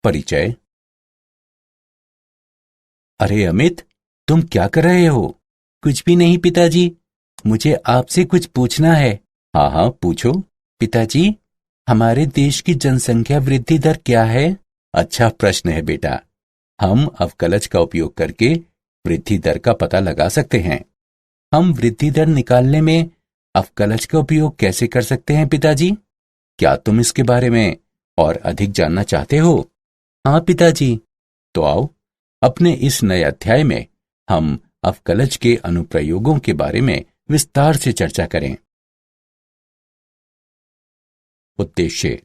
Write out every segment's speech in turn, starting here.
परिचय। अरे अमित, तुम क्या कर रहे हो? कुछ भी नहीं पिताजी, मुझे आपसे कुछ पूछना है। हाँ हाँ, पूछो। पिताजी, हमारे देश की जनसंख्या वृद्धि दर क्या है? अच्छा प्रश्न है बेटा। हम अवकलज का उपयोग करके वृद्धि दर का पता लगा सकते हैं। हम वृद्धि दर निकालने में अवकलज का उपयोग कैसे कर सकते हैं पिताजी? क्या तुम इसके बारे में और अधिक जानना चाहते हो? हाँ पिताजी। तो आओ, अपने इस नए अध्याय में हम अवकलज के अनुप्रयोगों के बारे में विस्तार से चर्चा करें। उद्देश्य।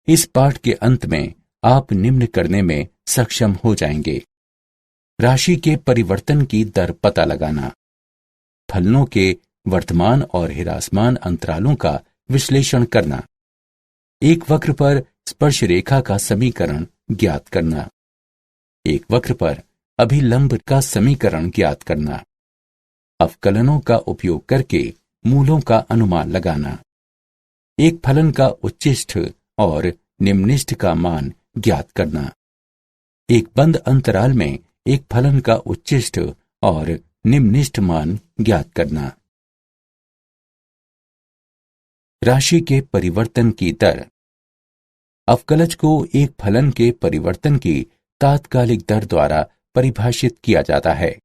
इस पाठ के अंत में आप निम्न करने में सक्षम हो जाएंगे: राशि के परिवर्तन की दर पता लगाना, फलनों के वर्तमान और ह्रासमान अंतरालों का विश्लेषण करना, एक वक्र पर स्पर्श रेखा का समीकरण ज्ञात करना, एक वक्र पर अभिलंब का समीकरण ज्ञात करना, अवकलनों का उपयोग करके मूलों का अनुमान लगाना, एक फलन का उच्चिष्ठ और निम्निष्ठ का मान ज्ञात करना, एक बंद अंतराल में एक फलन का उच्चिष्ठ और निम्निष्ठ मान ज्ञात करना। राशि के परिवर्तन की दर। अवकलज को एक फलन के परिवर्तन की तात्कालिक दर द्वारा परिभाषित किया जाता है।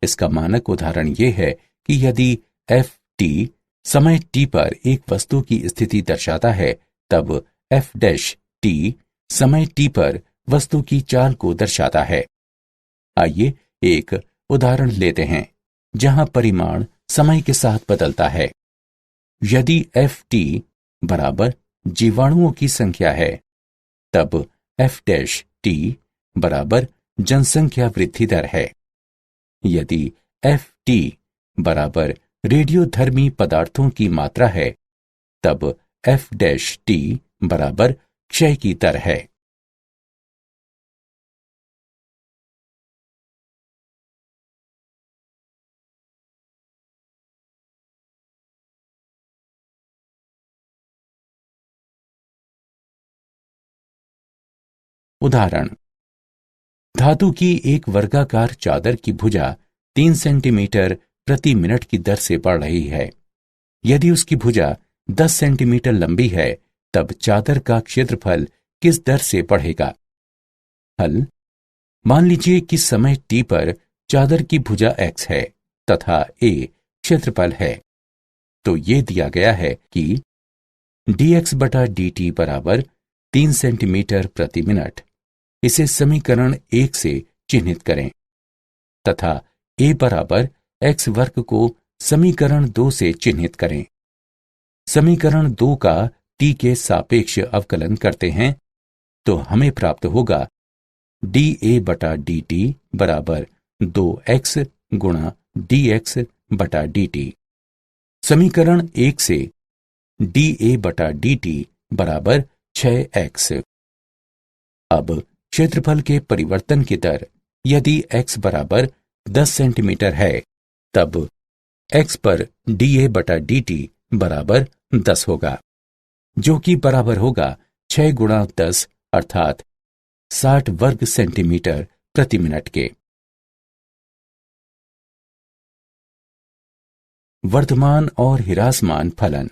इसका मानक उदाहरण यह है कि यदि एफ टी समय टी पर एक वस्तु की स्थिति दर्शाता है, तब एफ डैश टी समय टी पर वस्तु की चाल को दर्शाता है। आइए एक उदाहरण लेते हैं जहां परिमाण समय के साथ बदलता है। यदि एफ टी बराबर जीवाणुओं की संख्या है, तब एफ डैश टी बराबर जनसंख्या वृद्धि दर है। यदि एफ टी बराबर रेडियोधर्मी पदार्थों की मात्रा है, तब एफ डैश टी बराबर क्षय की दर है। उदाहरण: धातु की एक वर्गाकार चादर की भुजा 3 सेंटीमीटर प्रति मिनट की दर से बढ़ रही है। यदि उसकी भुजा 10 सेंटीमीटर लंबी है, तब चादर का क्षेत्रफल किस दर से बढ़ेगा? हल: मान लीजिए कि समय t पर चादर की भुजा x है तथा a क्षेत्रफल है। तो ये दिया गया है कि dx बटा dt बराबर 3 सेंटीमीटर प्रति मिनट। इसे समीकरण 1 से चिन्हित करें तथा a बराबर x वर्ग को समीकरण 2 से चिन्हित करें। समीकरण 2 का t के सापेक्ष अवकलन करते हैं तो हमें प्राप्त होगा dA बटा dt बराबर 2x गुणा dx बटा dt। समीकरण 1 से dA बटा dt बराबर 6x। अब क्षेत्रफल के परिवर्तन की दर। यदि x बराबर 10 सेंटीमीटर है, तब x पर dA बटा dt बराबर 10 होगा, जो कि बराबर होगा 6 गुणा 10 अर्थात 60 वर्ग सेंटीमीटर प्रति मिनट के। वर्तमान और ह्रासमान फलन।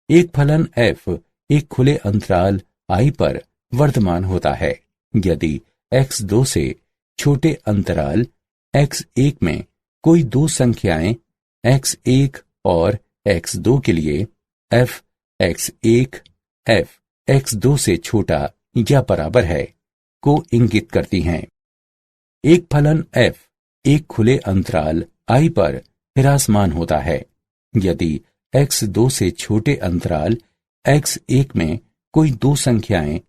एक फलन f एक खुले अंतराल I पर वर्तमान होता है। यदि x2 से छोटे अंतराल x1 में कोई दो संख्याएं x1 और x2 के लिए f x1 f x2 से छोटा या बराबर है को इंगित करती हैं। एक फलन f एक खुले अंतराल I पर ह्रासमान होता है। यदि x2 से छोटे अंतराल x1 में कोई दो संख्याएं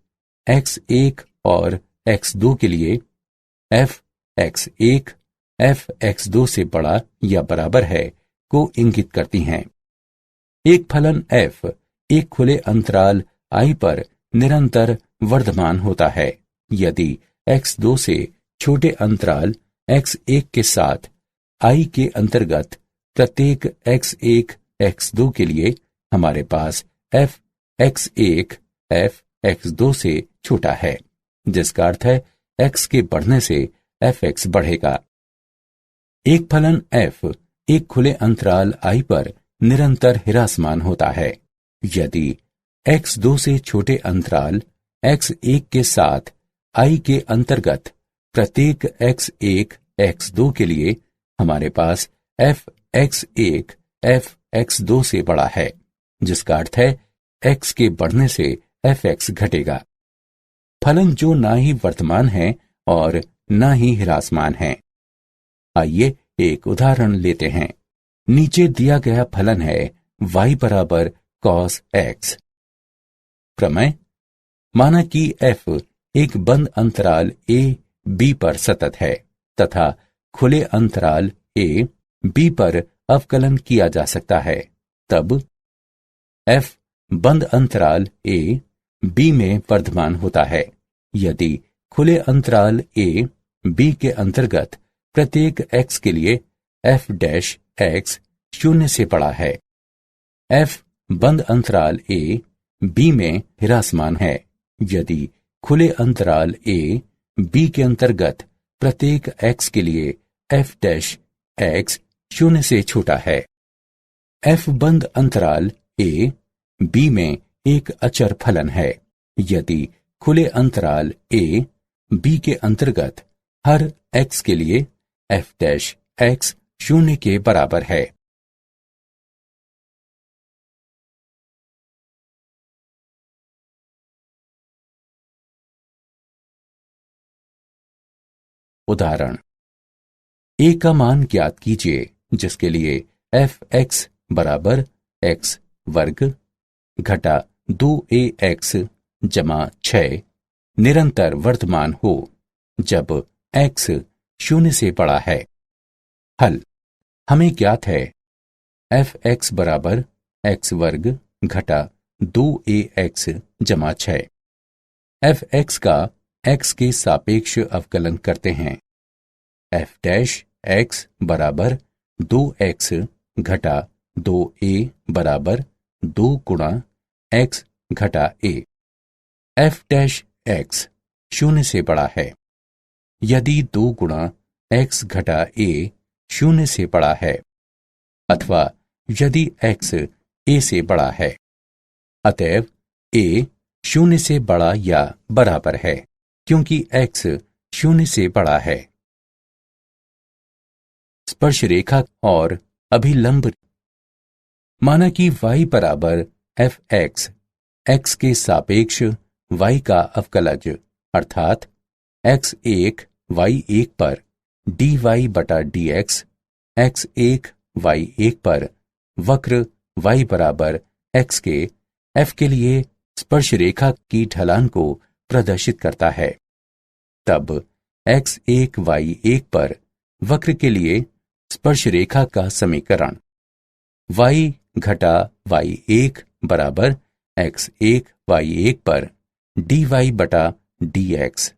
x1 और x2 के लिए f x1 f x2 से बड़ा या बराबर है को इंगित करती हैं। एक फलन f एक खुले अंतराल I पर निरंतर वर्धमान होता है। यदि x2 से छोटे अंतराल x1 के साथ I के अंतर्गत प्रत्येक x1 x2 के लिए हमारे पास f x1 f x2 से छोटा है, जिसका अर्थ है x के बढ़ने से fx बढ़ेगा। एक फलन f एक खुले अंतराल i पर निरंतर ह्रासमान होता है। यदि x2 से छोटे अंतराल x1 के साथ i के अंतर्गत प्रत्येक x1 x2 के लिए हमारे पास fx1 fx2 से बड़ा है, जिसका अर्थ है x के बढ़ने से fx घटेगा। फलन जो ना ही वर्तमान है और ना ही ह्रासमान है। आइए एक उदाहरण लेते हैं। नीचे दिया गया फलन है y बराबर cos x। प्रमेय: माना कि f एक बंद अंतराल a b पर सतत है तथा खुले अंतराल a b पर अवकलन किया जा सकता है, तब f बंद अंतराल a b में वर्धमान होता है यदि खुले अंतराल a b के अंतर्गत प्रत्येक x के लिए f डैश x 0 से बड़ा है। f बंद अंतराल a b में ह्रासमान है यदि खुले अंतराल a b के अंतर्गत प्रत्येक x के लिए f डैश x 0 से छोटा है। f बंद अंतराल a b में एक अचर फलन है यदि खुले अंतराल a b के अंतर्गत हर x के लिए f डैश x 0 के बराबर है। उदाहरण: a का मान ज्ञात कीजिए जिसके लिए fx बराबर x वर्ग घटा 2ax जमा 6 निरंतर वर्तमान हो जब x 0 से बड़ा है। हल: हमें ज्ञात है fx बराबर x वर्ग घटा 2ax जमा 6। fx का x के सापेक्ष अवकलन करते हैं। f डैश x बराबर 2x घटा 2a बराबर 2 गुणा x घटा a। f डैश x 0 से बड़ा है यदि 2 गुणा x घटा a 0 से बड़ा है अथवा यदि x a से बड़ा है। अतएव a 0 से बड़ा या बराबर है क्योंकि x 0 से बड़ा है। स्पर्श रेखा और अभिलंब: माना कि y बराबर fx x के सापेक्ष y का अवकलज अर्थात x1 y1 पर dy बटा dx x1 y1 पर वक्र y बराबर x के f के लिए स्पर्श रेखा की ढलान को प्रदर्शित करता है, तब x1 y1 पर वक्र के लिए स्पर्श रेखा का समीकरण y घटा y1 बराबर x1 y1 पर dy बटा dx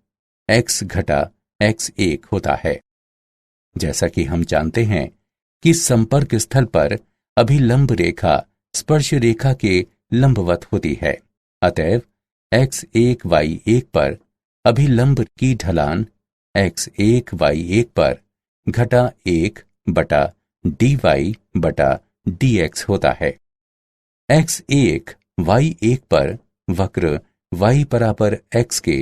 x घटा x1 होता है। जैसा कि हम जानते हैं कि संपर्क स्थल पर अभिलंब रेखा स्पर्श रेखा के लंबवत होती है, अतएव x1 y1 पर अभिलंब की ढलान x1 y1 पर घटा 1 बटा dy बटा dx होता है। x1 y1 पर वक्र y बराबर x के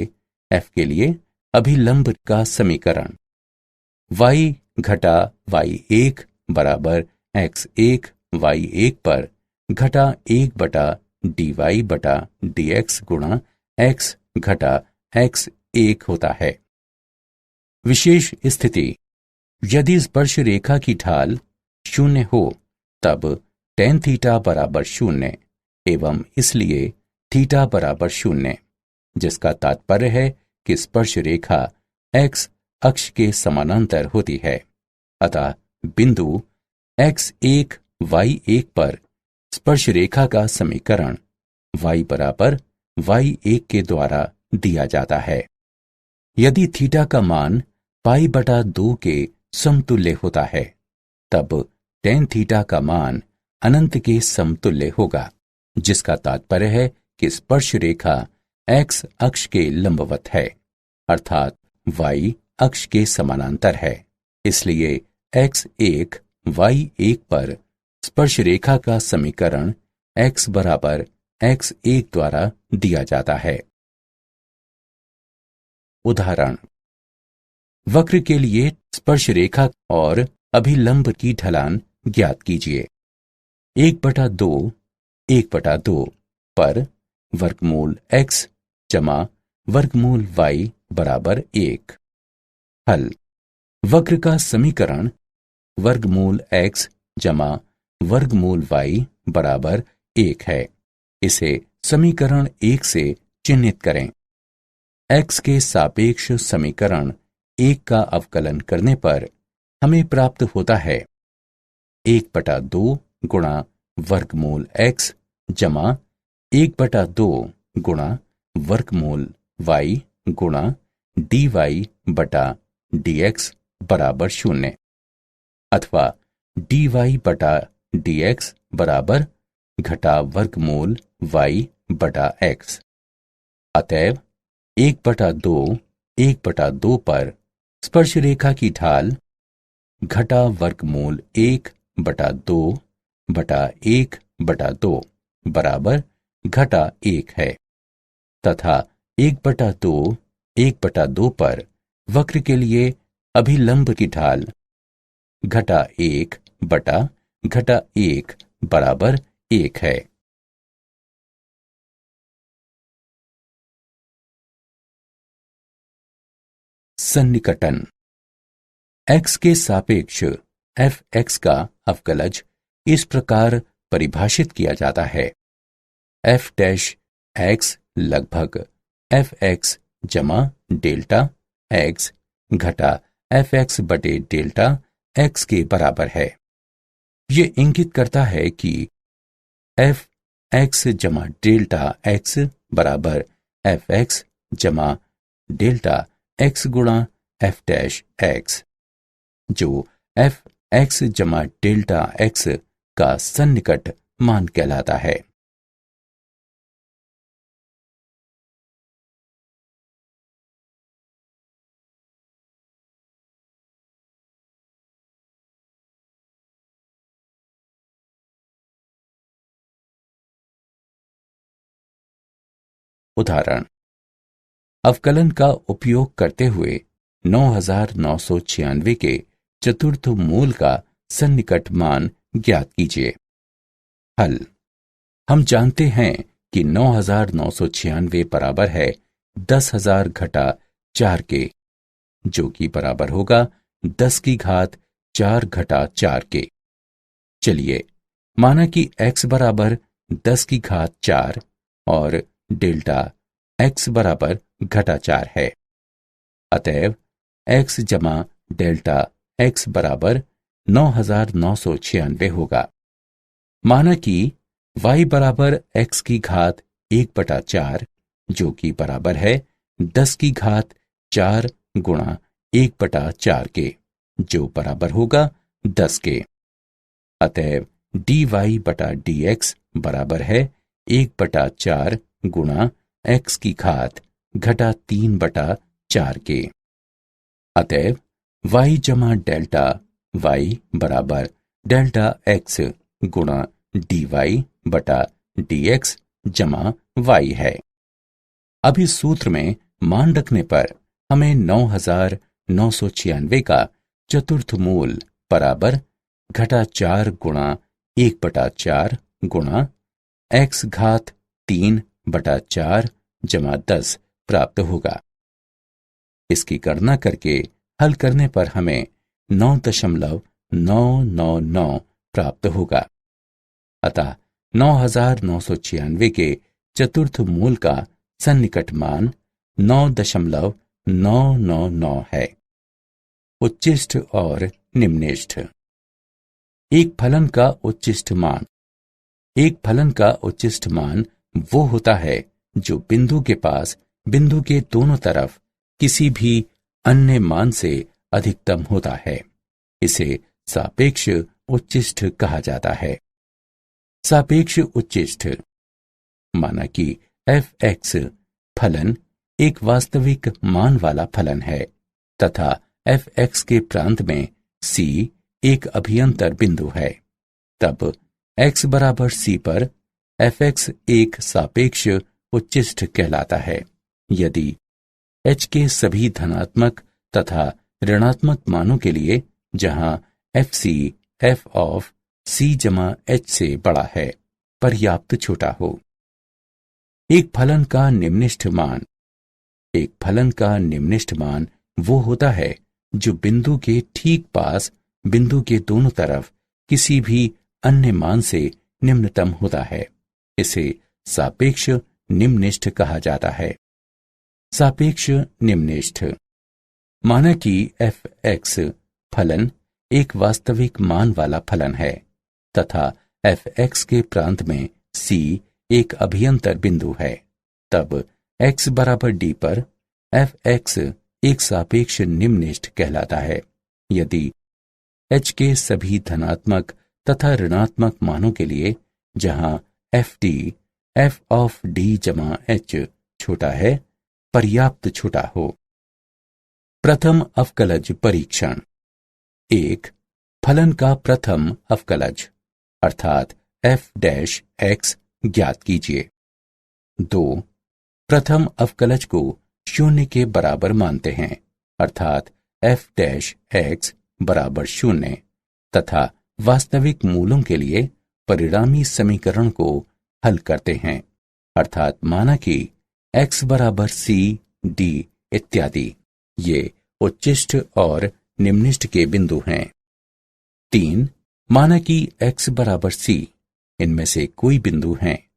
f के लिए अभिलंब का समीकरण y घटा y1 बराबर x1 y1 पर घटा 1 बटा dy बटा dx गुणा x घटा x1 होता है। विशेष स्थिति: यदि स्पर्श रेखा की ढाल 0 हो तब tan थीटा बराबर 0 एवं इसलिए थीटा बराबर 0, जिसका तात्पर्य है कि स्पर्श रेखा x अक्ष के समानांतर होती है। अतः बिंदु x1 y1 पर स्पर्श रेखा का समीकरण y बराबर y1 के द्वारा दिया जाता है। यदि थीटा का मान पाई बटा 2 के समतुल्य होता है तब tan थीटा का मान अनंत के समतुल्य होगा, जिसका तात्पर्य है कि स्पर्श रेखा एक्स अक्ष के लंबवत है, अर्थात वाई अक्ष के समानांतर है। इसलिए x1 y1 पर स्पर्श रेखा का समीकरण x बराबर x1 द्वारा दिया जाता है। उदाहरण, वक्र के लिए स्पर्श रेखा और अभिलंब की ढलान ज्ञात कीजिए। 1/2 पर वर्गमूल x जमा वर्गमूल y बराबर 1। हल, वक्र का समीकरण वर्गमूल x जमा वर्गमूल y बराबर 1 है। इसे समीकरण 1 से चिह्नित करें। x के सापेक्ष समीकरण 1 का अवकलन करने पर हमें प्राप्त होता है 1/2 गुणा वर्गमूल x जमा 1/2 गुणा वर्गमूल y गुणा dy बटा dx बराबर 0, अथवा dy बटा dx बराबर घटा वर्गमूल y बटा x। अतएव 1/2 पर स्पर्श रेखा की ढाल घटा वर्गमूल 1/2 बटा 1/2 बराबर घटा 1 है, तथा 1/2 पर वक्र के लिए अभिलंब की ढाल घटा 1 बटा घटा 1 बराबर 1 है। सन्निकटन। x के सापेक्ष fx का अवकलज इस प्रकार परिभाषित किया जाता है। f डैश x लगभग fx जमा डेल्टा x घटा fx बटे डेल्टा x के बराबर है। ये इंगित करता है कि fx जमा डेल्टा x बराबर fx जमा डेल्टा x गुणा f डैश x, जो fx जमा डेल्टा x का सन्निकट मान कहलाता है। उदाहरण, अवकलन का उपयोग करते हुए 9996 के चतुर्थ मूल का सन्निकट मान ज्ञात कीजिए। हल, हम जानते हैं कि 9996 बराबर है 10,000 घटा 4 के, जो कि बराबर होगा 10 की घात 4 घटा 4 के। चलिए माना कि x बराबर 10 की घात 4 और डेल्टा x बराबर घटा 4 है। अतएव x जमा डेल्टा x बराबर 9996 होगा। माना कि y बराबर x की घात 1/4, जो कि बराबर है 10 की घात 4 गुणा 1/4 के, जो बराबर होगा 10 के। अतएव dy बटा dx बराबर है 1/4 गुणा x की घात घटा 3/4 के। अतएव y जमा डेल्टा y बराबर डेल्टा x गुणा dy बटा dx जमा y है। अब इस सूत्र में मान रखने पर हमें 9996 का चतुर्थ मूल बराबर घटा 4 गुणा 1/4 गुणा x घात 3/4 जमा 10 प्राप्त होगा। इसकी गणना करके हल करने पर हमें 9.999 प्राप्त होगा। अतः 9996 के चतुर्थ मूल का सन्निकट मान 9.999 है। उच्चिष्ठ और निम्निष्ठ। एक फलन का उच्चिष्ठ मान वो होता है जो बिंदु के पास बिंदु के दोनों तरफ किसी भी अन्य मान से अधिकतम होता है। इसे सापेक्ष उच्चिष्ठ कहा जाता है। सापेक्ष उच्चिष्ठ, माना कि fx फलन एक वास्तविक मान वाला फलन है तथा f(x) के प्रांत में c एक अभियंतर बिंदु है, तब x बराबर c पर f(x) एक सापेक्ष उच्चिष्ट कहलाता है। यदि h के सभी धनात्मक तथा ऋणात्मक मानों के लिए जहां fc f ऑफ c जमा h से बड़ा है पर्याप्त छोटा हो। एक फलन का निम्निष्ठ मान वो होता है जो बिंदु के ठीक पास बिंदु के दोनों तरफ किसी भी अन्य मान से निम्नतम होता है। इसे सापेक्ष निम्निष्ठ कहा जाता है। सापेक्ष निम्निष्ठ माना कि f(x) फलन एक वास्तविक मान वाला फलन है तथा f(x) के प्रांत में c एक अभियंतर बिंदु है, तब x बराबर d पर f(x) एक सापेक्ष निम्निष्ठ कहलाता है। यदि h के सभी धनात्मक तथा ऋणात्मक मानों के लिए जहां ft f ऑफ d जमा h छोटा है पर्याप्त छोटा हो। प्रथम अवकलज परीक्षण। 1. फलन का प्रथम अवकलज अर्थात f(x) ज्ञात कीजिए। 2. प्रथम अवकलज को शून्य के बराबर मानते हैं अर्थात f(x) बराबर 0 तथा वास्तविक मूलों के लिए परिणामी समीकरण को हल करते हैं अर्थात माना कि x बराबर c d इत्यादि ये उच्चिष्ट और निम्निष्ठ के बिंदु हैं। 3. माना कि x बराबर c इनमें से कोई बिंदु हैं।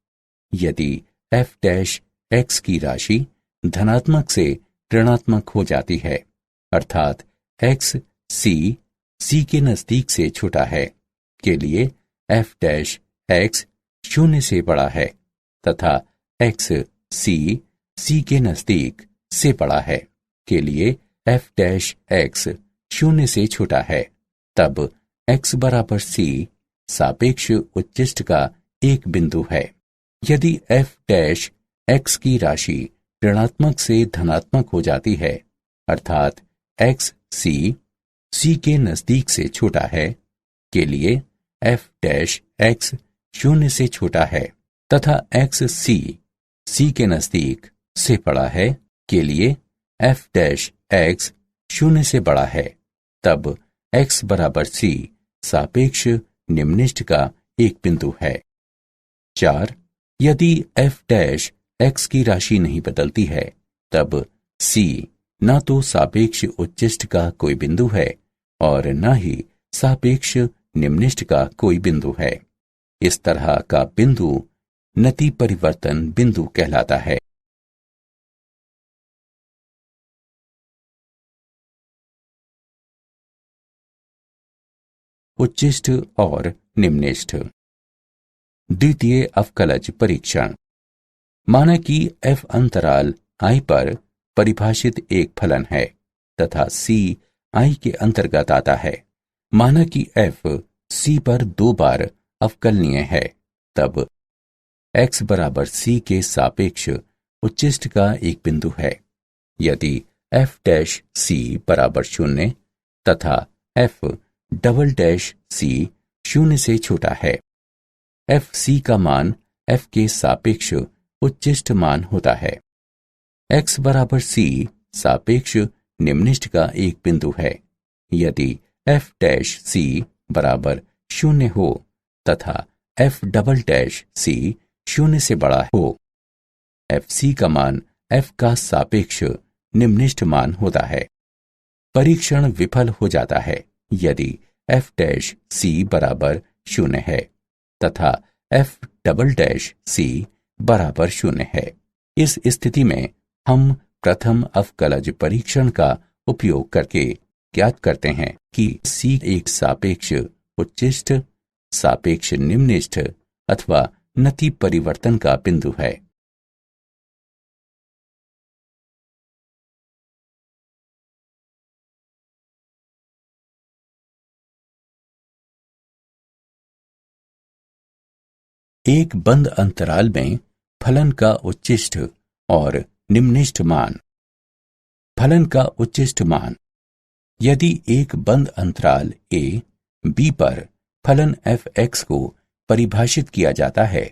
यदि f(x) की राशि धनात्मक से ऋणात्मक हो जाती है अर्थात x c के नजदीक से छोटा है के लिए f(x) 0 से बड़ा है तथा x c के नजदीक से बड़ा है के लिए f(x) 0 से छोटा है, तब x बराबर c सापेक्ष उच्चिष्ट का एक बिंदु है। यदि f(x) की राशि ऋणात्मक से धनात्मक हो जाती है अर्थात x c के नजदीक से छोटा है के लिए f(x) 0 से छोटा है तथा x c के नजदीक से बड़ा है के लिए f(x) 0 से बड़ा है, तब x बराबर c सापेक्ष निम्निष्ठ का एक बिंदु है। 4. यदि f(x) की राशि नहीं बदलती है तब c न तो सापेक्ष उच्चिष्ट का कोई बिंदु है और न ही सापेक्ष निम्निष्ठ का कोई बिंदु है। इस तरह का बिंदु नति परिवर्तन बिंदु कहलाता है। उच्चिष्ट और निम्निष्ठ। द्वितीय अवकलज परीक्षण। माना कि f अंतराल i पर परिभाषित एक फलन है तथा c i के अंतर्गत आता है। माना कि f c पर 2 बार अवकलनीय है, तब x बराबर c के सापेक्ष उच्चिष्ट का एक बिंदु है। यदि f(c) बराबर 0 तथा f"c 0 से छोटा है, fc का मान f के सापेक्ष उच्चिष्ट मान होता है। x बराबर c सापेक्ष निम्निष्ठ का एक बिंदु है। यदि f(c) बराबर 0 हो तथा f"c 0 से बड़ा हो, fc का मान f का सापेक्ष निम्निष्ठ मान होता है। परीक्षण विफल हो जाता है यदि f(c) बराबर 0 है तथा f"c बराबर 0 है। इस स्थिति में हम प्रथम अवकलज परीक्षण का उपयोग करके ज्ञात करते हैं कि c एक सापेक्ष उच्चिष्ट, सापेक्ष निम्निष्ठ अथवा नति परिवर्तन का बिंदु है। एक बंद अंतराल में फलन का उच्चिष्ट और निम्निष्ठ मान। फलन का उच्चिष्ट मान। यदि एक बंद अंतराल a, b पर फलन f(x) को परिभाषित किया जाता है,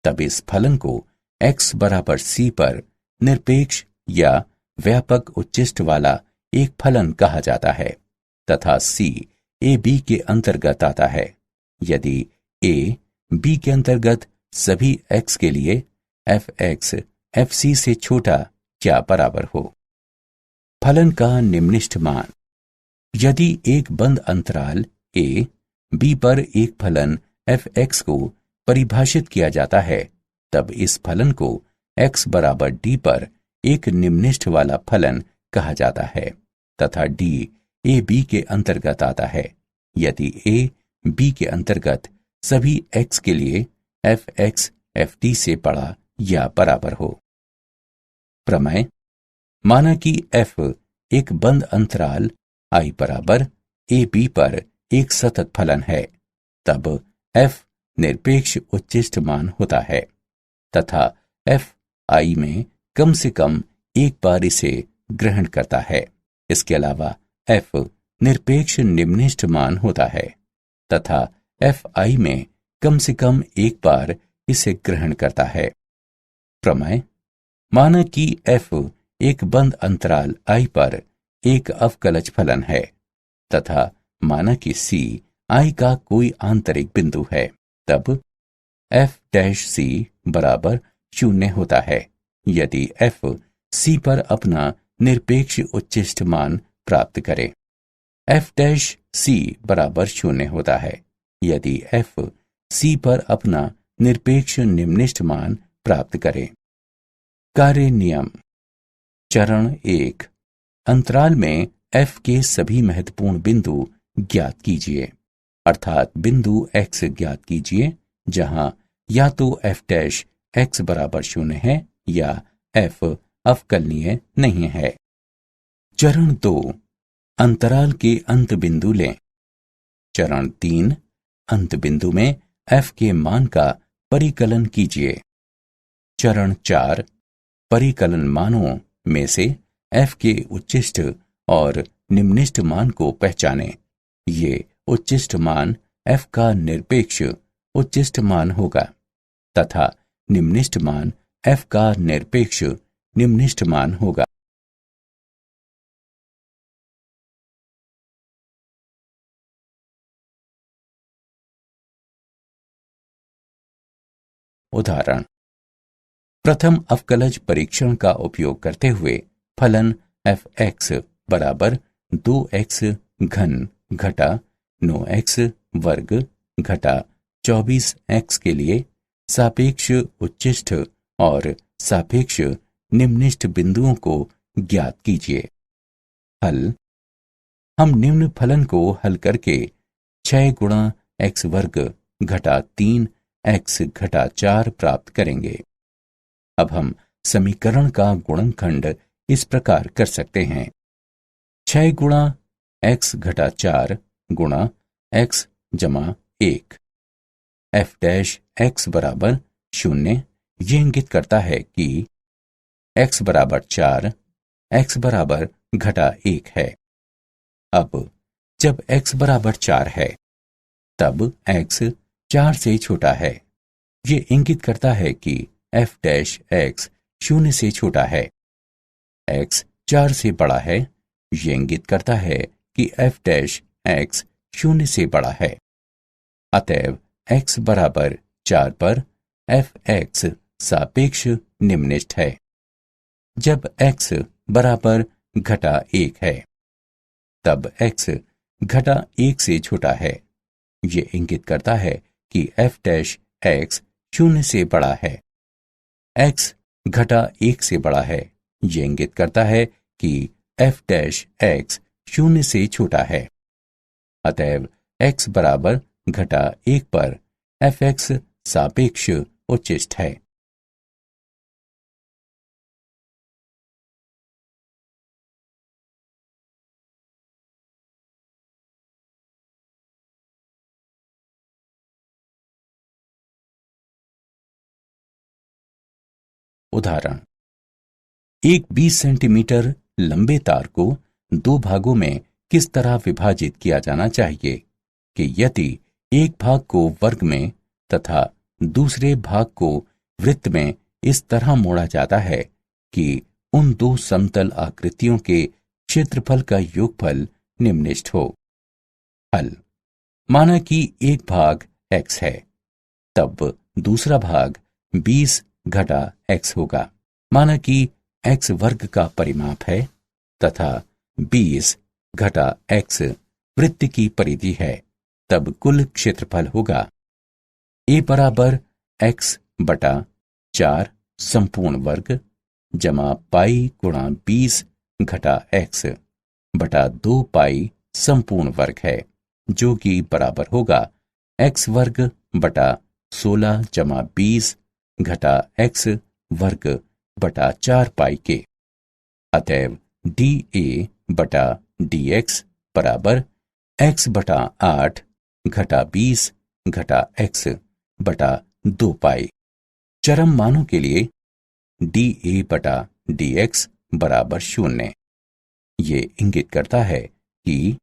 तब इस फलन को x बराबर c पर निरपेक्ष या व्यापक उच्चिष्ट वाला एक फलन कहा जाता है तथा c a b के अंतर्गत आता है यदि a b के अंतर्गत सभी x के लिए f(x) fc से छोटा या बराबर हो। फलन का निम्निष्ठ मान। यदि एक बंद अंतराल a, b पर एक फलन f(x) को परिभाषित किया जाता है, तब इस फलन को x बराबर d पर एक निम्निष्ठ वाला फलन कहा जाता है तथा d a b के अंतर्गत आता है यदि a b के अंतर्गत सभी x के लिए f(x) ft से बड़ा या बराबर हो। प्रमेय। माना कि f एक बंद अंतराल I बराबर a b पर एक सतत फलन है, तब f निरपेक्ष उच्चिष्ट मान होता है तथा f I में कम से कम एक बार इसे ग्रहण करता है। इसके अलावा f निरपेक्ष निम्निष्ठ मान होता है तथा f I में कम से कम एक बार इसे ग्रहण करता है। प्रमेय। माना कि f एक बंद अंतराल I पर एक अवकलज फलन है तथा माना कि c I का कोई आंतरिक बिंदु है, तब f' बराबर 0 होता है यदि f c पर अपना निरपेक्ष उच्चिष्ट मान प्राप्त करे। f' बराबर 0 होता है यदि f c पर अपना निरपेक्ष निम्निष्ठ मान प्राप्त करे। कार्य नियम। चरण 1। अंतराल में f के सभी महत्वपूर्ण बिंदु ज्ञात कीजिए, अर्थात बिंदु x ज्ञात कीजिए जहां या तो f' बराबर 0 है या f अवकलनीय नहीं है। चरण 2। अंतराल के अंत बिंदु लें। चरण 3। अंत बिंदु में f के मान का परिकलन कीजिए। चरण 4। परिकलन मानों में से f के उच्चिष्ट और निम्निष्ठ मान को पहचानें। ये उच्चिष्ट मान f का निरपेक्ष उच्चिष्ट मान होगा तथा निम्निष्ठ मान f का निरपेक्ष निम्निष्ठ मान होगा। उदाहरण। प्रथम अवकलज परीक्षण का उपयोग करते हुए फलन f(x) बराबर 2x घन घटा 9x वर्ग घटा 24x के लिए सापेक्ष उच्चिष्ट और सापेक्ष निम्निष्ठ बिंदुओं को ज्ञात कीजिए। हल। हम निम्न फलन को हल करके 6 गुणा x वर्ग घटा 3x घटा 4 प्राप्त करेंगे। अब हम समीकरण का गुणनखंड इस प्रकार कर सकते हैं। 6 गुणा x घटा 4 गुणा x जमा 1। f' बराबर 0 ये इंगित करता है कि x बराबर 4 x बराबर घटा 1 है। अब जब x बराबर 4 है तब x 4 से छोटा है। ये इंगित करता है कि f' 0 से छोटा है। x 4 से बड़ा है। ये इंगित करता है कि f' 0 से बड़ा है। अतएव x बराबर 4 पर f(x) सापेक्ष निम्निष्ठ है। जब x बराबर घटा 1 है तब x घटा 1 से छोटा है। ये इंगित करता है कि f' 0 से बड़ा है। x घटा 1 से बड़ा है। ये इंगित करता है कि f' 0 से छोटा है। अतएव x बराबर घटा 1 पर f(x) सापेक्ष उच्चिष्ट है। उदाहरण। एक 20 सेंटीमीटर लंबे तार को दो भागों में किस तरह विभाजित किया जाना चाहिए कि यदि एक भाग को वर्ग में तथा दूसरे भाग को वृत्त में इस तरह मोड़ा जाता है कि उन दो समतल आकृतियों के क्षेत्रफल का योगफल निम्नलिखित हो। हल। माना कि एक भाग x है, तब दूसरा भाग 20 घटा x होगा। माना कि x वर्ग का परिमाप है तथा 20 घटा x वृत्त की परिधि है, तब कुल क्षेत्रफल होगा a बराबर x बटा 4 संपूर्ण वर्ग जमा पाई गुणा 20 घटा x बटा 2 पाई संपूर्ण वर्ग है, जो कि बराबर होगा x वर्ग बटा 16 जमा 20 घटा x वर्ग बटा 4 पाई के। अतएव dA बटा dx बराबर x बटा 8 घटा 20 घटा x बटा 2 पाई। चरम मानों के लिए dA बटा dx बराबर 0। ये इंगित करता है कि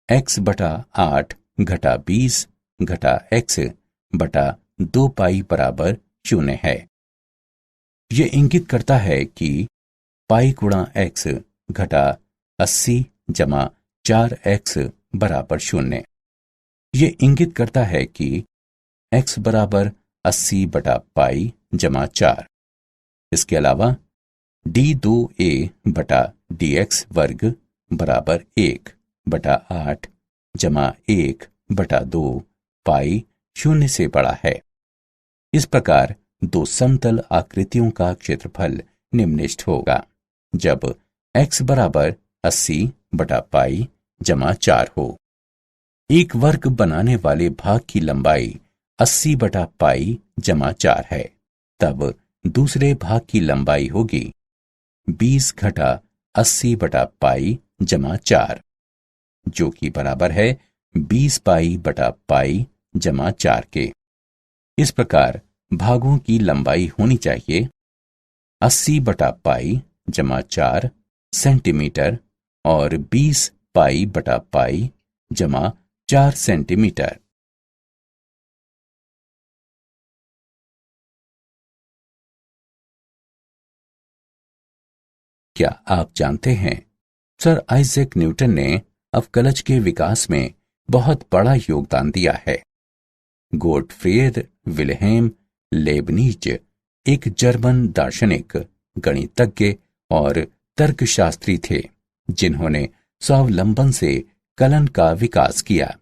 x बटा 8 घटा 20 घटा x बटा 2 पाई बराबर 0 है। ये इंगित करता है कि पाई गुणा x घटा 80 जमा 4x बराबर 0। ये इंगित करता है कि x बराबर 80 बटा पाई जमा 4। इसके अलावा d2a बटा dx वर्ग बराबर 1 बटा 8 जमा 1 बटा 2 पाई 0 से बड़ा है। इस प्रकार दो समतल आकृतियों का क्षेत्रफल निम्नलिखित होगा जब x बराबर 80 बटा पाई जमा 4 हो। एक वर्ग बनाने वाले भाग की लंबाई 80 बटा पाई जमा 4 है, तब दूसरे भाग की लंबाई होगी 20 घटा 80 बटा पाई जमा 4, जो कि बराबर है 20 पाई बटा पाई जमा 4 के। इस प्रकार भागों की लंबाई होनी चाहिए 80 बटा पाई जमा 4 सेंटीमीटर और 20 पाई बटा पाई जमा 4 सेंटीमीटर। क्या आप जानते हैं, सर आइजैक न्यूटन ने अवकलज के विकास में बहुत बड़ा योगदान दिया है। गोटफ्रीड विल्हेम लेबनिज एक जर्मन दार्शनिक, गणितज्ञ और तर्कशास्त्री थे, जिन्होंने स्वावलंबन से कलन का विकास किया।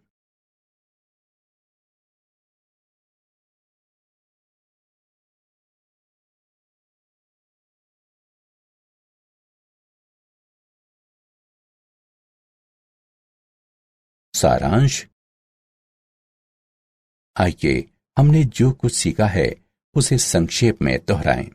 सारांश। आइए हमने जो कुछ सीखा है उसे संक्षेप में दोहराएं।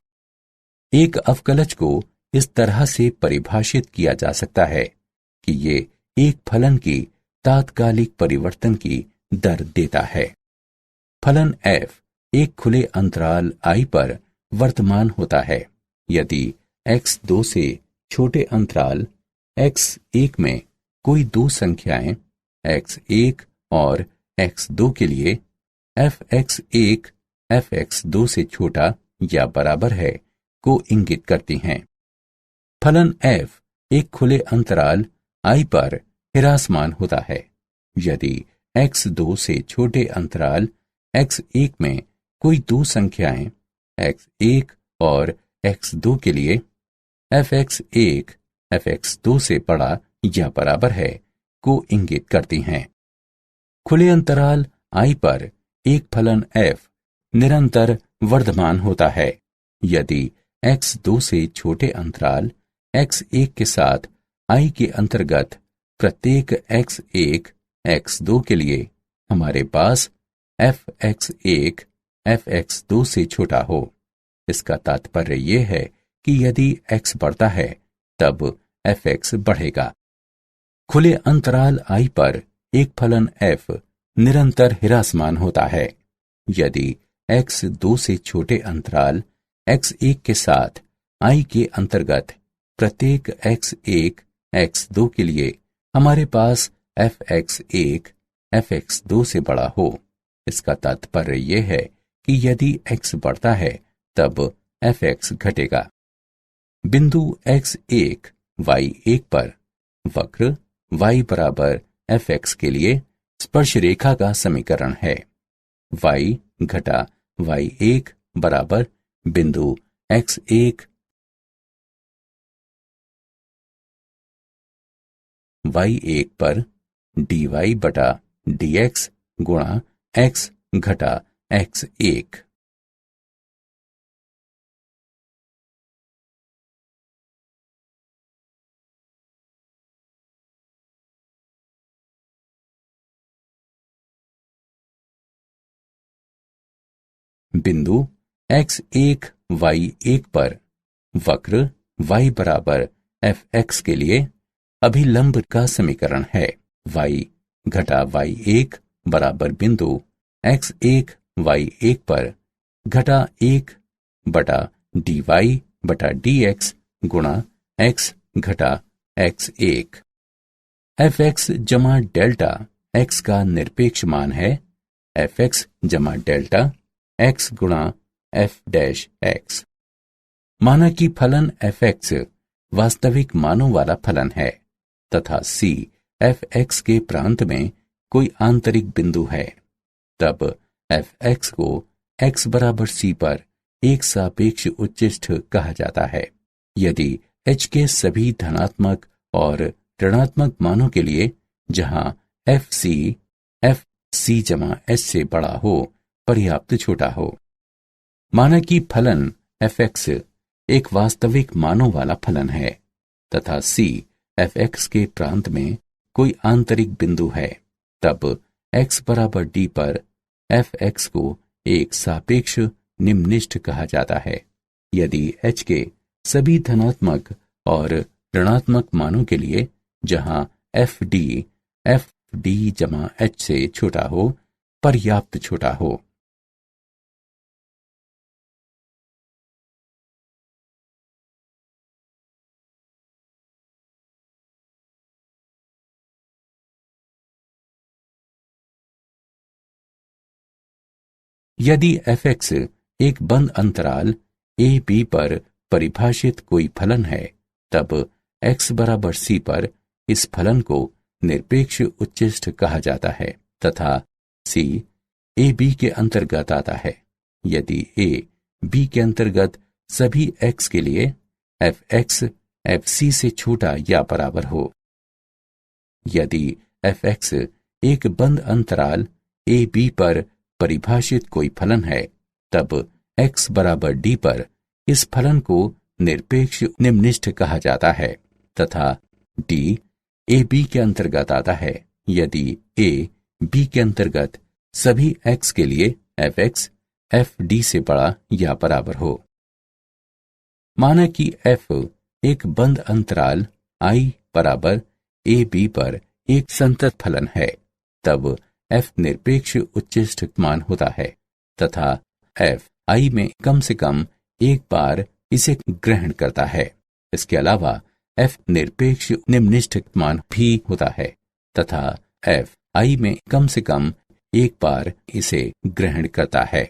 एक अवकलज को इस तरह से परिभाषित किया जा सकता है कि ये एक फलन की तात्कालिक परिवर्तन की दर देता है। फलन f एक खुले अंतराल i पर वर्तमान होता है यदि x2 से छोटे अंतराल x1 में कोई दो संख्याएं x1 और x2 के लिए fx1 fx2 से छोटा या बराबर है को इंगित करती हैं। फलन f एक खुले अंतराल i पर हिरासमान होता है यदि x2 से छोटे अंतराल x1 में कोई दो संख्याएं x1 और x2 के लिए fx1 fx2 से बड़ा या बराबर है को इंगित करती हैं। खुले अंतराल i पर एक फलन f निरंतर वर्धमान होता है यदि x2 से छोटे अंतराल x1 के साथ i के अंतर्गत प्रत्येक x1 x2 के लिए हमारे पास fx1 fx2 से छोटा हो। इसका तात्पर्य यह है कि यदि x बढ़ता है तब fx बढ़ेगा। खुले अंतराल i पर एक फलन f निरंतर हिरासमान होता है यदि x2 से छोटे अंतराल x1 के साथ I के अंतर्गत प्रत्येक x1 x2 के लिए हमारे पास fx1 fx2 से बड़ा हो। इसका तात्पर्य यह है कि यदि x बढ़ता है तब fx घटेगा। बिंदु x1 y1 पर वक्र y बराबर fx के लिए स्पर्श रेखा का समीकरण है। y घटा y1 बराबर बिंदु x1 y1 पर dy बटा dx गुणा x घटा x1। बिंदु x1 y1 पर वक्र y बराबर fx के लिए अभिलंब का समीकरण है। y घटा y1 बराबर बिंदु x1 y1 पर घटा 1 बटा dy बटा dx गुणा x घटा x1। fx जमा डेल्टा x का निरपेक्ष मान है fx जमा डेल्टा x गुणा f डैश x। माना कि फलन fx वास्तविक मानों वाला फलन है तथा c fx के प्रांत में कोई आंतरिक बिंदु है, तब fx को x बराबर c पर एक सापेक्ष उच्चिष्ठ कहा जाता है। यदि h के सभी धनात्मक और ऋणात्मक मानों के लिए जहां fc जमा h से बड़ा हो पर्याप्त छोटा हो। माना कि फलन fx एक वास्तविक मानों वाला फलन है तथा c fx के प्रांत में कोई आंतरिक बिंदु है, तब x बराबर d पर fx को एक सापेक्ष निम्निष्ठ कहा जाता है। यदि h के सभी धनात्मक और ऋणात्मक मानों के लिए जहां fd जमा h से छोटा हो पर्याप्त छोटा हो। यदि fx एक बंद अंतराल a b पर परिभाषित कोई फलन है, तब x बराबर c पर इस फलन को निरपेक्ष उच्चिष्ठ कहा जाता है तथा c a b के अंतर्गत आता है। यदि a b के अंतर्गत सभी x के लिए fx fc से छोटा या बराबर हो। यदि fx एक बंद अंतराल a b पर परिभाषित कोई फलन है, तब x बराबर d पर इस फलन को निरपेक्ष निम्निष्ठ कहा जाता है तथा d a b के अंतर्गत आता है। यदि a b के अंतर्गत सभी x के लिए fx fd से बड़ा या बराबर हो। माना कि f एक बंद अंतराल I बराबर a b पर एक संतत फलन है, तब f निरपेक्ष उच्चिष्ठ मान होता है तथा f I में कम से कम एक बार इसे ग्रहण करता है। इसके अलावा f निरपेक्ष निम्निष्ठ मान भी होता है तथा f I में कम से कम एक बार इसे ग्रहण करता है।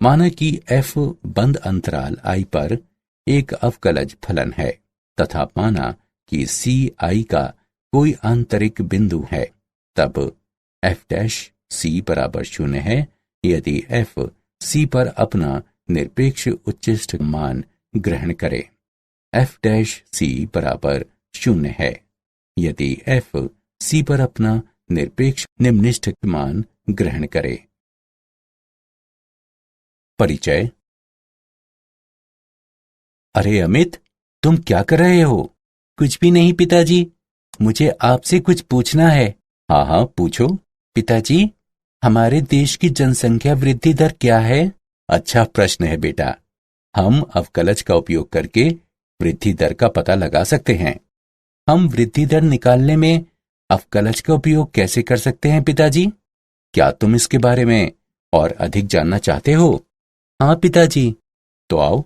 माना कि f बंद अंतराल I पर एक अवकलज फलन है तथा माना कि c I का कोई आंतरिक बिंदु है, तब f डैश c बराबर 0 है यदि f c पर अपना निरपेक्ष उच्चिष्ठ मान ग्रहण करे। f डैश c बराबर 0 है यदि f c पर अपना निरपेक्ष निम्निष्ठ मान ग्रहण करे। परिचय। अरे अमित, तुम क्या कर रहे हो? कुछ भी नहीं पिताजी, मुझे आपसे कुछ पूछना है। हाँ हाँ पूछो। पिताजी, हमारे देश की जनसंख्या वृद्धि दर क्या है? अच्छा प्रश्न है बेटा। हम अवकलज का उपयोग करके वृद्धि दर का पता लगा सकते हैं। हम वृद्धि दर निकालने में अवकलज का उपयोग कैसे कर सकते हैं पिताजी? क्या तुम इसके बारे में और अधिक जानना चाहते हो? हाँ पिताजी। तो आओ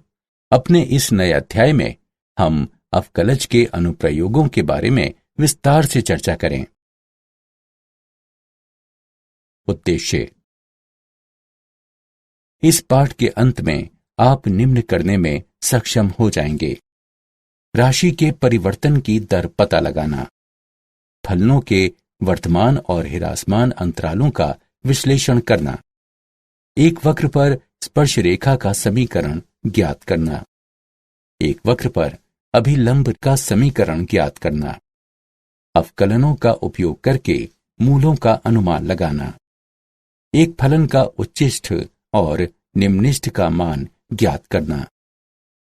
अपने इस नए अध्याय में हम अवकलज के अनुप्रयोगों के बारे में विस्तार से चर्चा करें। उद्देश्य। इस पाठ के अंत में आप निम्न करने में सक्षम हो जाएंगे। राशि के परिवर्तन की दर पता लगाना, फलनों के वर्तमान और ह्रासमान अंतरालों का विश्लेषण करना, एक वक्र पर स्पर्श रेखा का समीकरण ज्ञात करना, एक वक्र पर अभिलंब का समीकरण ज्ञात करना, अवकलनों का उपयोग करके मूलों का अनुमान लगाना, एक फलन का उच्चिष्ठ और निम्निष्ठ का मान ज्ञात करना,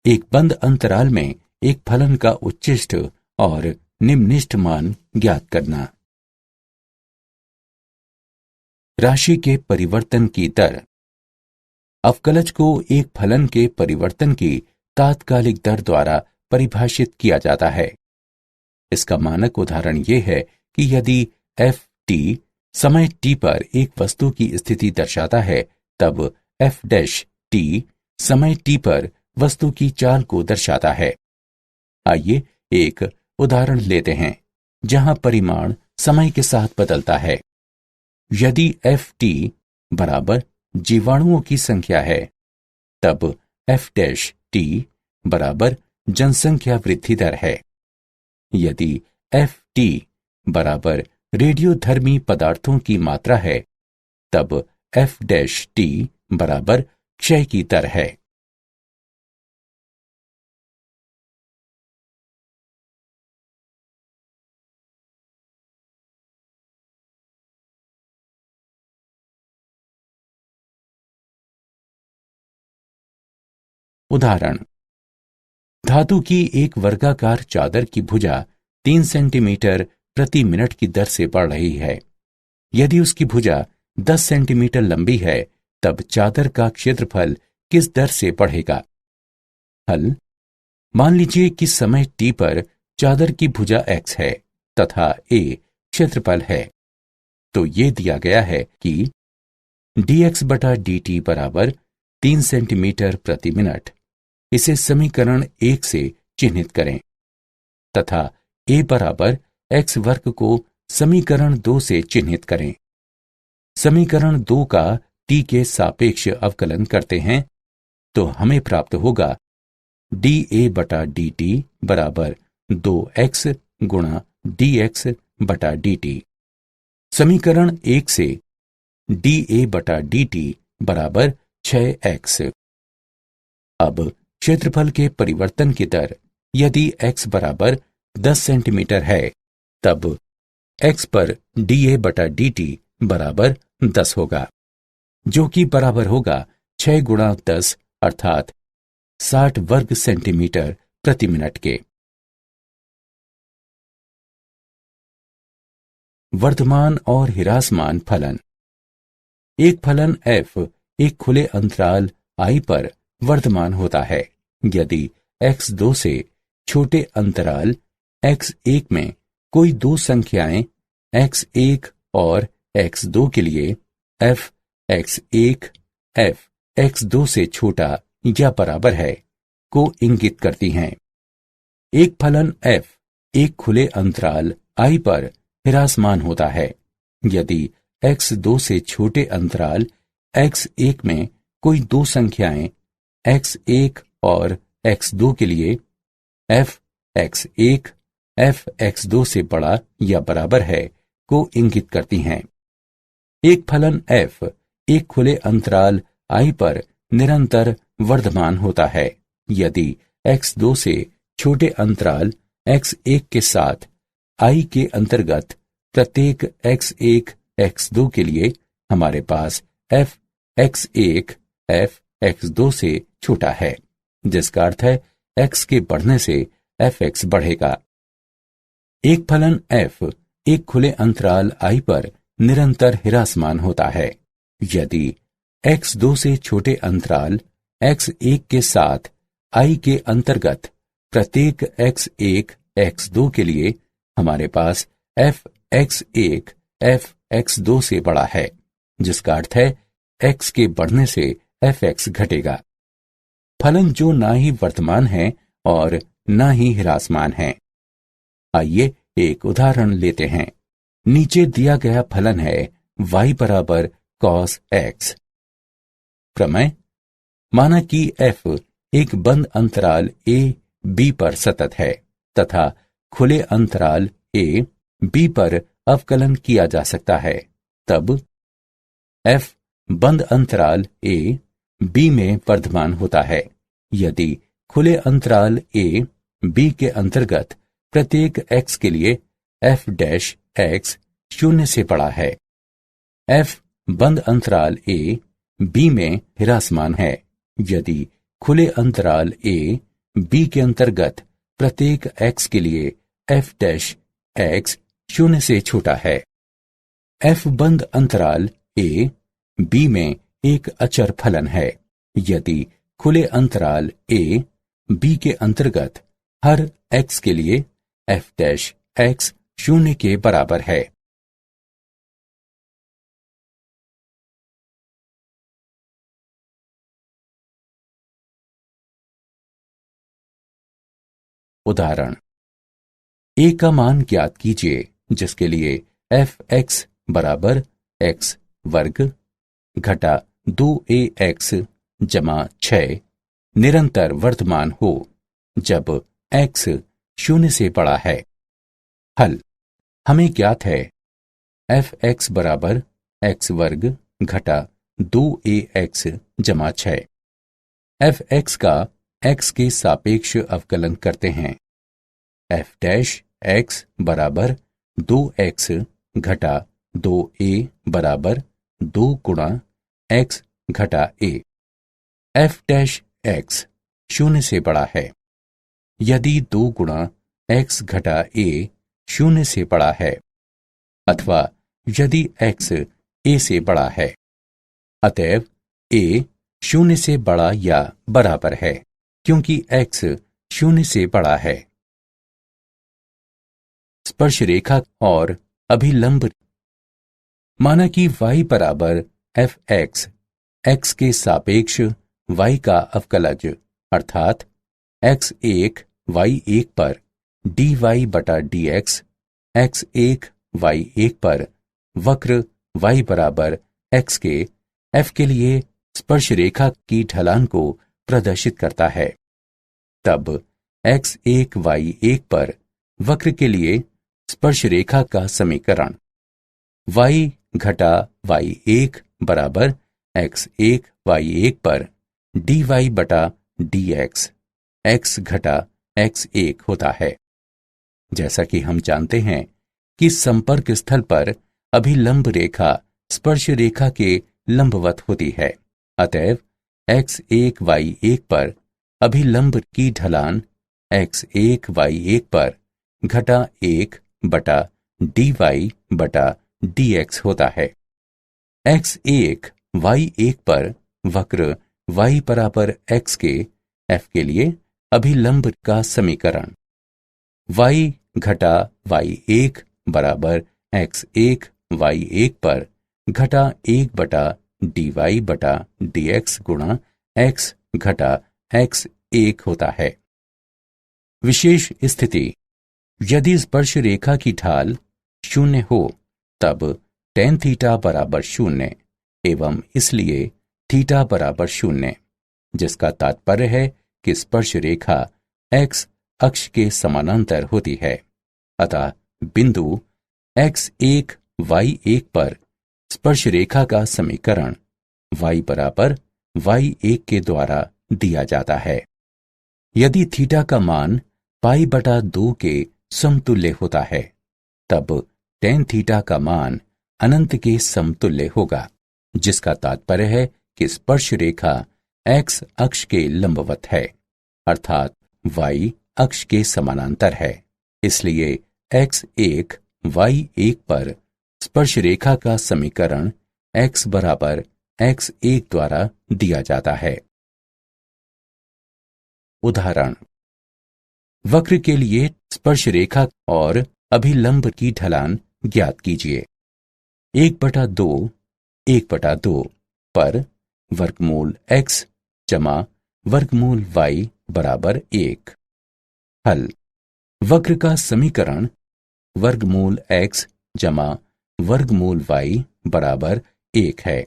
एक बंद अंतराल में एक फलन का उच्चिष्ठ और निम्निष्ठ मान ज्ञात करना। राशि के परिवर्तन की दर। अवकलज को एक फलन के परिवर्तन की तात्कालिक दर द्वारा परिभाषित किया जाता है। इसका मानक उदाहरण यह है कि यदि एफ टी समय t पर एक वस्तु की स्थिति दर्शाता है, तब एफ डैश टी समय t पर वस्तु की चाल को दर्शाता है। आइए एक उदाहरण लेते हैं जहां परिमाण समय के साथ बदलता है। यदि एफ टी बराबर जीवाणुओं की संख्या है, तब एफ डैश टी बराबर जनसंख्या वृद्धि दर है। यदि एफ टी बराबर रेडियोधर्मी पदार्थों की मात्रा है, तब एफ डैश टी बराबर क्षय की दर है। उदाहरण। धातु की एक वर्गाकार चादर की भुजा 3 सेंटीमीटर प्रति मिनट की दर से बढ़ रही है। यदि उसकी भुजा 10 सेंटीमीटर लंबी है, तब चादर का क्षेत्रफल किस दर से बढ़ेगा? हल। मान लीजिए कि समय t पर चादर की भुजा x है तथा a क्षेत्रफल है, तो ये दिया गया है कि dx बटा dt बराबर 3 सेंटीमीटर प्रति मिनट। इसे समीकरण 1 से चिन्हित करें तथा a बराबर x वर्ग को समीकरण 2 से चिन्हित करें। समीकरण 2 का t के सापेक्ष अवकलन करते हैं तो हमें प्राप्त होगा dA बटा dt बराबर 2x गुणा dx बटा dt। समीकरण 1 से dA बटा dt बराबर 6x। अब क्षेत्रफल के परिवर्तन की दर। यदि x बराबर 10 सेंटीमीटर है, तब x पर dA बटा dt बराबर 10 होगा, जो कि बराबर होगा 6 गुणा 10 अर्थात 60 वर्ग सेंटीमीटर प्रति मिनट के। वर्तमान और ह्रासमान फलन। एक फलन f एक खुले अंतराल I पर वर्तमान होता है। यदि x2 से छोटे अंतराल x1 में कोई दो संख्याएं x1 और x2 के लिए f x1 f x2 से छोटा या बराबर है को इंगित करती हैं। एक फलन f एक खुले अंतराल I पर ह्रासमान होता है। यदि x2 से छोटे अंतराल x1 में कोई दो संख्याएं x1 और x2 के लिए f x1 f x2 से बड़ा या बराबर है को इंगित करती हैं। एक फलन f एक खुले अंतराल I पर निरंतर वर्धमान होता है। यदि x2 से छोटे अंतराल x1 के साथ I के अंतर्गत प्रत्येक x1 x2 के लिए हमारे पास f x1 f x2 से छोटा है, जिसका अर्थ है x के बढ़ने से fx बढ़ेगा। एक फलन f एक खुले अंतराल I पर निरंतर ह्रासमान होता है। यदि x2 से छोटे अंतराल x1 के साथ I के अंतर्गत प्रत्येक x1 x2 के लिए हमारे पास f x1 f x2 से बड़ा है, जिसका अर्थ है x के बढ़ने से fx घटेगा। फलन जो ना ही वर्तमान है और ना ही ह्रासमान है। आइए एक उदाहरण लेते हैं। नीचे दिया गया फलन है y बराबर cos x। प्रमेय, माना कि f एक बंद अंतराल a b पर सतत है तथा खुले अंतराल a b पर अवकलन किया जा सकता है, तब f बंद अंतराल a b में वर्धमान होता है यदि खुले अंतराल a b के अंतर्गत प्रत्येक x के लिए f डैश x शून्य से बड़ा है। f बंद अंतराल a b में ह्रासमान है यदि खुले अंतराल a b के अंतर्गत प्रत्येक x के लिए f डैश x शून्य से छोटा है। f बंद अंतराल a b में एक अचर फलन है यदि खुले अंतराल a b के अंतर्गत हर x के लिए f डैश x शून्य के बराबर है। उदाहरण, a का मान ज्ञात कीजिए जिसके लिए f(x) बराबर x वर्ग घटा 2ax जमा 6 निरंतर वर्तमान हो जब x शून्य से बड़ा है। हल, हमें ज्ञात है f(x) बराबर x वर्ग घटा 2ax जमा 6। f(x) का x के सापेक्ष अवकलन करते हैं। f डैश x बराबर 2x घटा 2a बराबर 2 गुणा x घटा a। f डैश x शून्य से बड़ा है यदि 2 गुणा x घटा a शून्य से बड़ा है अथवा यदि x a से बड़ा है। अतएव a शून्य से बड़ा या बराबर है क्योंकि x शून्य से बड़ा है। स्पर्श रेखा और अभिलंब, माना कि y बराबर f(x) x के सापेक्ष y का अवकलज अर्थात x1 y1 पर dy बटा dx x1 y1 पर वक्र y बराबर x के f के लिए स्पर्श रेखा की ढलान को प्रदर्शित करता है, तब x1 y1 पर वक्र के लिए स्पर्श रेखा का समीकरण y घटा y1 बराबर x1 y1 पर dy बटा dx x घटा x1 होता है। जैसा कि हम जानते हैं कि संपर्क स्थल पर अभिलंब रेखा स्पर्श रेखा के लंबवत होती है, अतएव x1 y1 पर अभिलंब की ढलान x1 y1 पर घटा 1 बटा dy बटा dx होता है। x1 y1 पर वक्र y बराबर x के f के लिए अभिलंब का समीकरण y घटा y1 बराबर x1 y1 पर घटा 1 बटा dy बटा dx गुणा x घटा x1 होता है। विशेष स्थिति, यदि स्पर्श रेखा की ढाल शून्य हो तब tan थीटा बराबर शून्य एवं इसलिए थीटा बराबर शून्य, जिसका तात्पर्य है कि स्पर्श रेखा x अक्ष के समानांतर होती है। अतः बिंदु x1 y1 पर स्पर्श रेखा का समीकरण y बराबर y1 के द्वारा दिया जाता है। यदि थीटा का मान पाई बटा 2 के समतुल्य होता है तब tan थीटा का मान अनंत के समतुल्य होगा, जिसका तात्पर्य है कि स्पर्श रेखा x अक्ष के लंबवत है अर्थात y अक्ष के समानांतर है। इसलिए x1 y1 पर स्पर्श रेखा का समीकरण x बराबर x1 द्वारा दिया जाता है। उदाहरण, वक्र के लिए स्पर्श रेखा और अभिलंब की ढलान ज्ञात कीजिए। 1/2 1/2 पर वर्गमूल x जमा वर्गमूल y बराबर 1। हल। वक्र का समीकरण वर्गमूल x जमा वर्गमूल y बराबर 1 है।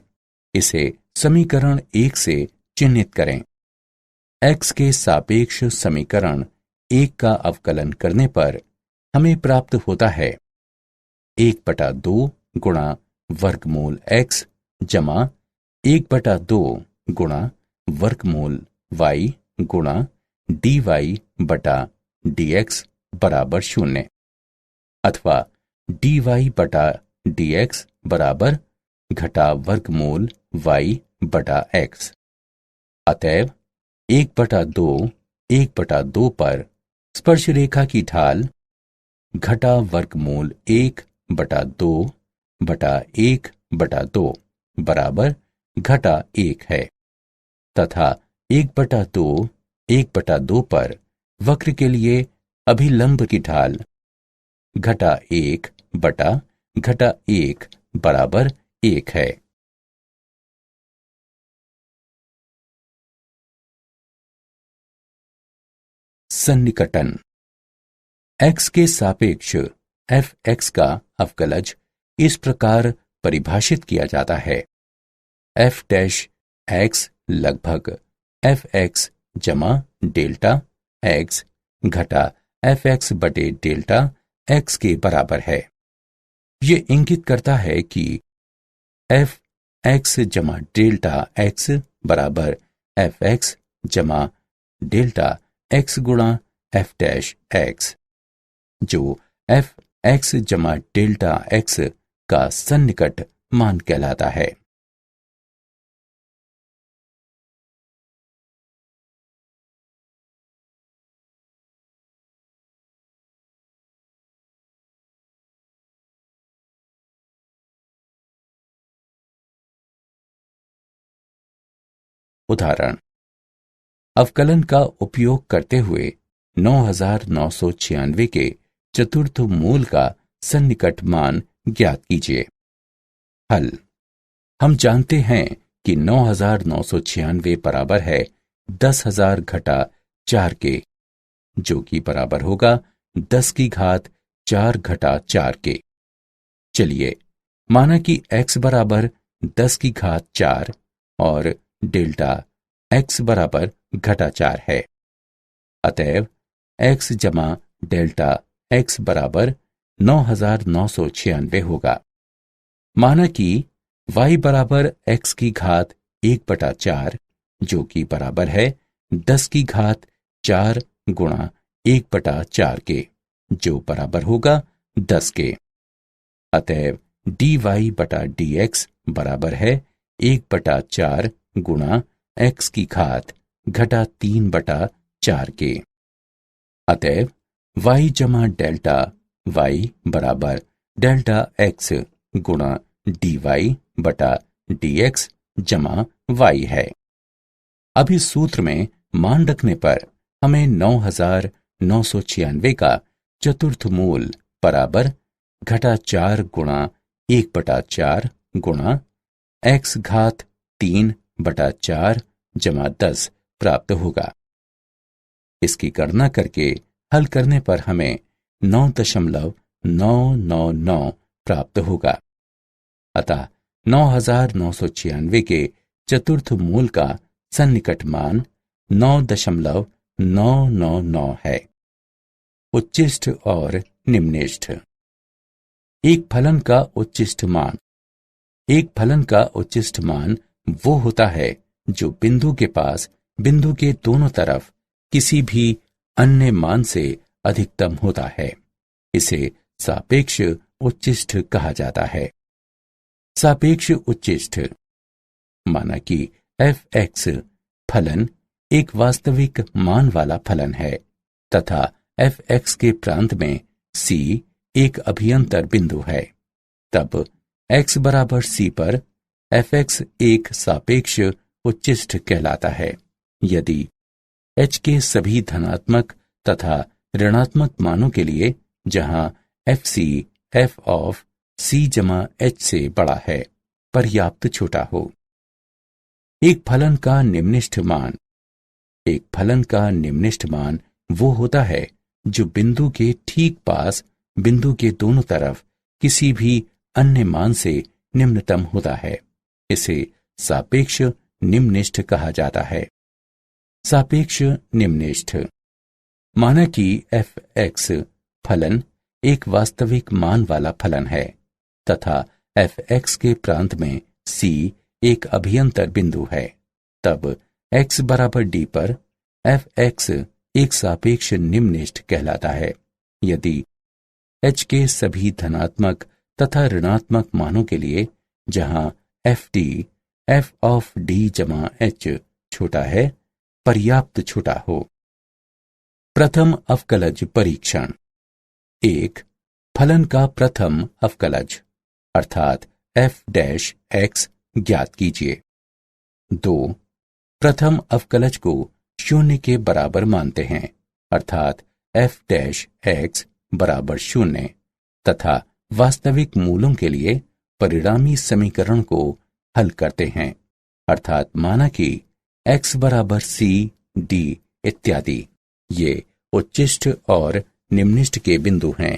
इसे समीकरण 1 से चिह्नित करें। x के सापेक्ष समीकरण 1 का अवकलन करने पर हमें प्राप्त होता है 1/2 गुणा वर्गमूल x जमा 1/2 गुणा वर्गमूल y गुणा dy बटा dx बराबर 0, अथवा dy बटा dx बराबर घटा वर्गमूल y बटा x। अतएव 1/2 पर स्पर्श रेखा की ढाल घटा वर्गमूल 1/2 बटा 1/2 बराबर घटा 1 है, तथा 1/2 पर वक्र के लिए अभिलंब की ढाल घटा 1 बटा घटा 1 बराबर 1 है। सन्निकटन। x के सापेक्ष fx का अवकलज इस प्रकार परिभाषित किया जाता है f डैश x लगभग fx जमा डेल्टा x घटा fx बटे डेल्टा x के बराबर है। ये इंगित करता है कि fx जमा डेल्टा x बराबर fx जमा डेल्टा x गुणा f डैश x, जो fx जमा डेल्टा x का सन्निकट मान कहलाता है। उदाहरण। अवकलन का उपयोग करते हुए 9996 के चतुर्थ मूल का सन्निकट मान ज्ञात कीजिए। हल। हम जानते हैं कि 9996 बराबर है 10,000 घटा 4 के, जो कि बराबर होगा 10 की घात 4 घटा 4 के। चलिए माना कि x बराबर 10 की घात 4 और डेल्टा x बराबर घटा 4 है। अतएव x जमा डेल्टा x बराबर 9996 होगा। माना कि y बराबर x की घात 1/4, जो कि बराबर है 10 की घात 4 गुणा 1/4 के, जो बराबर होगा 10 के। अतएव dy बटा dx बराबर है 1/4 गुणा x की घात घटा 3/4 के। अतएव y जमा डेल्टा y बराबर डेल्टा x गुणा dy बटा dx जमा y है। अब इस सूत्र में मान रखने पर हमें 9996 का चतुर्थ मूल बराबर घटा 4 गुणा 1/4 गुणा x घात 3/4 जमा 10 प्राप्त होगा। इसकी गणना करके हल करने पर हमें 9.999 प्राप्त होगा। अतः 9996 के चतुर्थ मूल का सन्निकट मान 9.999 है। उच्चिष्ठ और निम्निष्ठ। एक फलन का उच्चिष्ठ मान वो होता है जो बिंदु के पास बिंदु के दोनों तरफ किसी भी अन्य मान से अधिकतम होता है। इसे सापेक्ष उच्चिष्ठ कहा जाता है। सापेक्ष उच्चिष्ठ। माना कि fx फलन एक वास्तविक मान वाला फलन है तथा fx के प्रांत में c एक अभियंतर बिंदु है, तब x बराबर c पर fx एक सापेक्ष उच्चिष्ठ कहलाता है यदि h के सभी धनात्मक तथा ऋणात्मक मानों के लिए जहां fc f ऑफ c जमा h से बड़ा है पर्याप्त छोटा हो। एक फलन का निम्निष्ठ मान एक फलन का निम्निष्ठ मान वो होता है जो बिंदु के ठीक पास बिंदु के दोनों तरफ किसी भी अन्य मान से निम्नतम होता है। इसे सापेक्ष निम्निष्ठ कहा जाता है। सापेक्ष निम्निष्ठ। माना कि f(x) फलन एक वास्तविक मान वाला फलन है तथा f(x) के प्रांत में c एक अभियंतर बिंदु है, तब x बराबर d पर f(x) एक सापेक्ष निम्निष्ठ कहलाता है। यदि h के सभी धनात्मक तथा ऋणात्मक मानों के लिए जहां f(d) f of d जमा h छोटा है पर्याप्त छोटा हो। प्रथम अवकलज परीक्षण। 1. फलन का प्रथम अवकलज अर्थात f' ज्ञात कीजिए। 2. प्रथम अवकलज को शून्य के बराबर मानते हैं अर्थात f' बराबर 0 तथा वास्तविक मूलों के लिए परिणामी समीकरण को हल करते हैं अर्थात माना कि x बराबर c, d इत्यादि ये उच्चिष्ट और निम्निष्ठ के बिंदु हैं।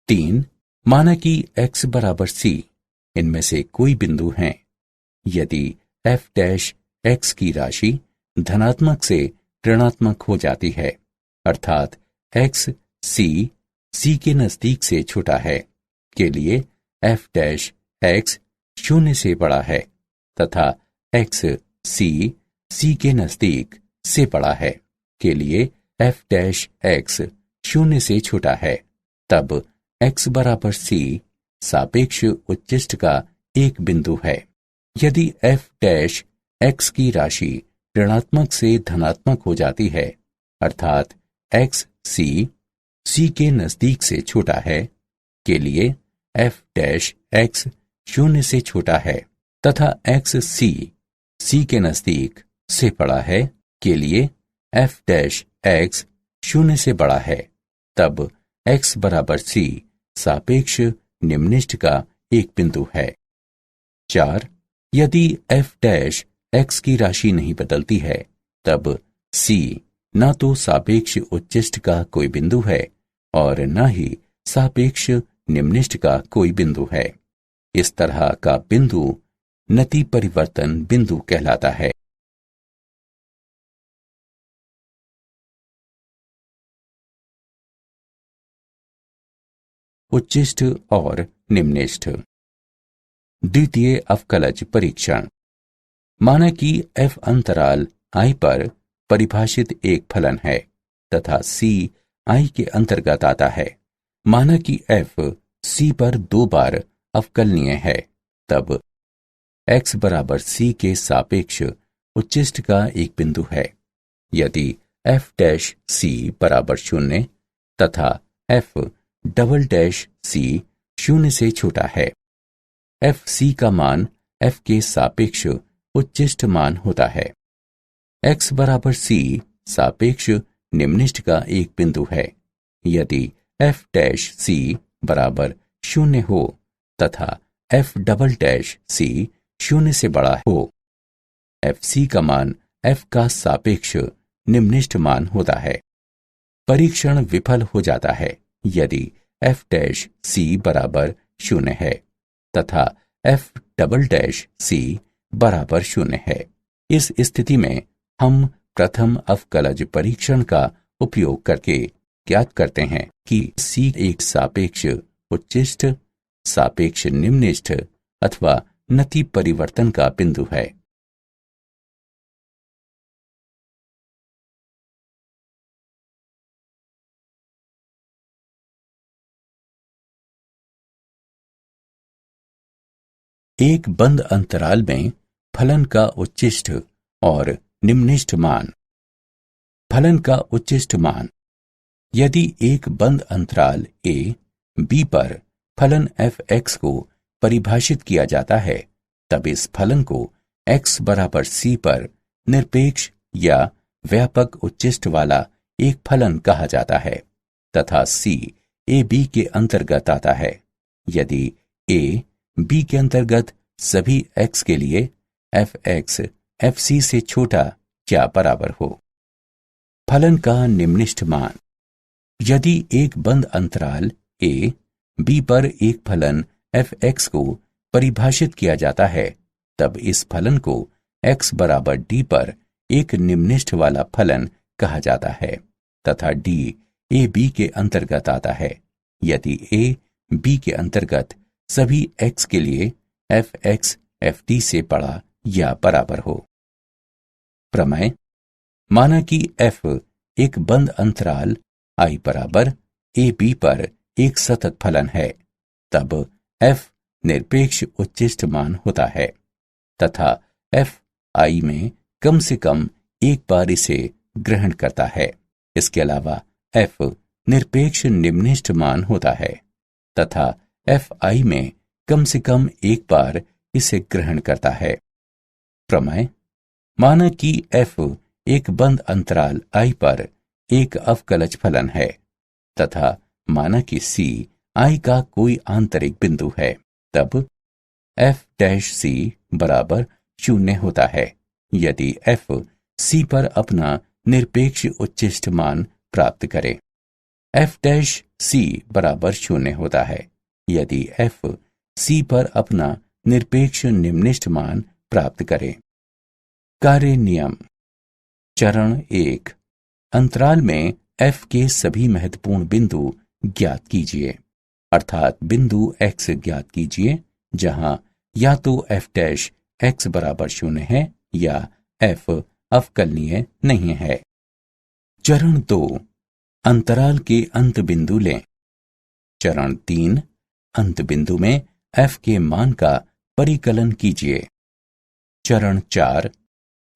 3. माना कि x बराबर c इनमें से कोई बिंदु हैं। यदि f' की राशि धनात्मक से ऋणात्मक हो जाती है अर्थात x c के नजदीक से छोटा है के लिए f' शून्य से बड़ा है तथा x c के नजदीक से बड़ा है के लिए f' शून्य से छोटा है, तब x बराबर c सापेक्ष उच्चिष्ट का एक बिंदु है। यदि f' की राशि ऋणात्मक से धनात्मक हो जाती है अर्थात x c के नजदीक से छोटा है के लिए f' शून्य से छोटा है तथा x c के नजदीक से बड़ा है के लिए f' शून्य से बड़ा है, तब x बराबर c सापेक्ष निम्निष्ठ का एक बिंदु है। 4. यदि f' की राशि नहीं बदलती है तब c न तो सापेक्ष उच्चिष्ट का कोई बिंदु है और न ही सापेक्ष निम्निष्ठ का कोई बिंदु है। इस तरह का बिंदु नति परिवर्तन बिंदु कहलाता है। उच्चिष्ट और निम्निष्ठ। द्वितीय अवकलज परीक्षण। माना कि f अंतराल i पर परिभाषित एक फलन है तथा c i के अंतर्गत आता है। माना कि f c पर 2 बार अवकलनीय है, तब x बराबर c के सापेक्ष उच्चिष्ट का एक बिंदु है। यदि f' बराबर 0 तथा f" शून्य से छोटा है, fc का मान f के सापेक्ष उच्चिष्ट मान होता है। x बराबर c सापेक्ष निम्निष्ठ का एक बिंदु है। यदि f' बराबर 0 हो तथा f" शून्य से बड़ा हो, fc का मान f का सापेक्ष निम्निष्ठ मान होता है। परीक्षण विफल हो जाता है यदि f' बराबर 0 है तथा f" बराबर 0 है। इस स्थिति में हम प्रथम अवकलज परीक्षण का उपयोग करके ज्ञात करते हैं कि c एक सापेक्ष उच्चिष्ट, सापेक्ष निम्निष्ठ अथवा नति परिवर्तन का बिंदु है। एक बंद अंतराल में फलन का उच्चिष्ट और निम्निष्ठ मान। फलन का उच्चिष्ट मान। यदि एक बंद अंतराल a b पर फलन f(x) को परिभाषित किया जाता है, तब इस फलन को x बराबर c पर निरपेक्ष या व्यापक उच्चिष्ट वाला एक फलन कहा जाता है तथा c a b के अंतर्गत आता है। यदि a b के अंतर्गत सभी x के लिए f(x) fc से छोटा या बराबर हो। फलन का निम्निष्ठ मान। यदि एक बंद अंतराल a, b पर एक फलन f(x) को परिभाषित किया जाता है, तब इस फलन को x बराबर d पर एक निम्निष्ठ वाला फलन कहा जाता है तथा d a b के अंतर्गत आता है यदि a b के अंतर्गत सभी x के लिए f(x) f(d) से बड़ा या बराबर हो। प्रमेय। माना कि f एक बंद अंतराल I बराबर a b पर एक सतत फलन है, तब f निरपेक्ष उच्चिष्ट मान होता है तथा f I में कम से कम एक बार इसे ग्रहण करता है। इसके अलावा f निरपेक्ष निम्निष्ठ मान होता है तथा f I में कम से कम एक बार इसे ग्रहण करता है। प्रमेय। माना कि f एक बंद अंतराल I पर एक अवकलज फलन है तथा माना कि c I का कोई आंतरिक बिंदु है, तब f' बराबर 0 होता है यदि f c पर अपना निरपेक्ष उच्चिष्ट मान प्राप्त करे। f' बराबर 0 होता है यदि f c पर अपना निरपेक्ष निम्निष्ठ मान प्राप्त करे। कार्य नियम। चरण 1। अंतराल में f के सभी महत्वपूर्ण बिंदु ज्ञात कीजिए, अर्थात बिंदु x ज्ञात कीजिए जहां या तो f' बराबर 0 है या f अवकलनीय नहीं है। चरण 2। अंतराल के अंत बिंदु लें। चरण 3। अंत बिंदु में f के मान का परिकलन कीजिए। चरण 4।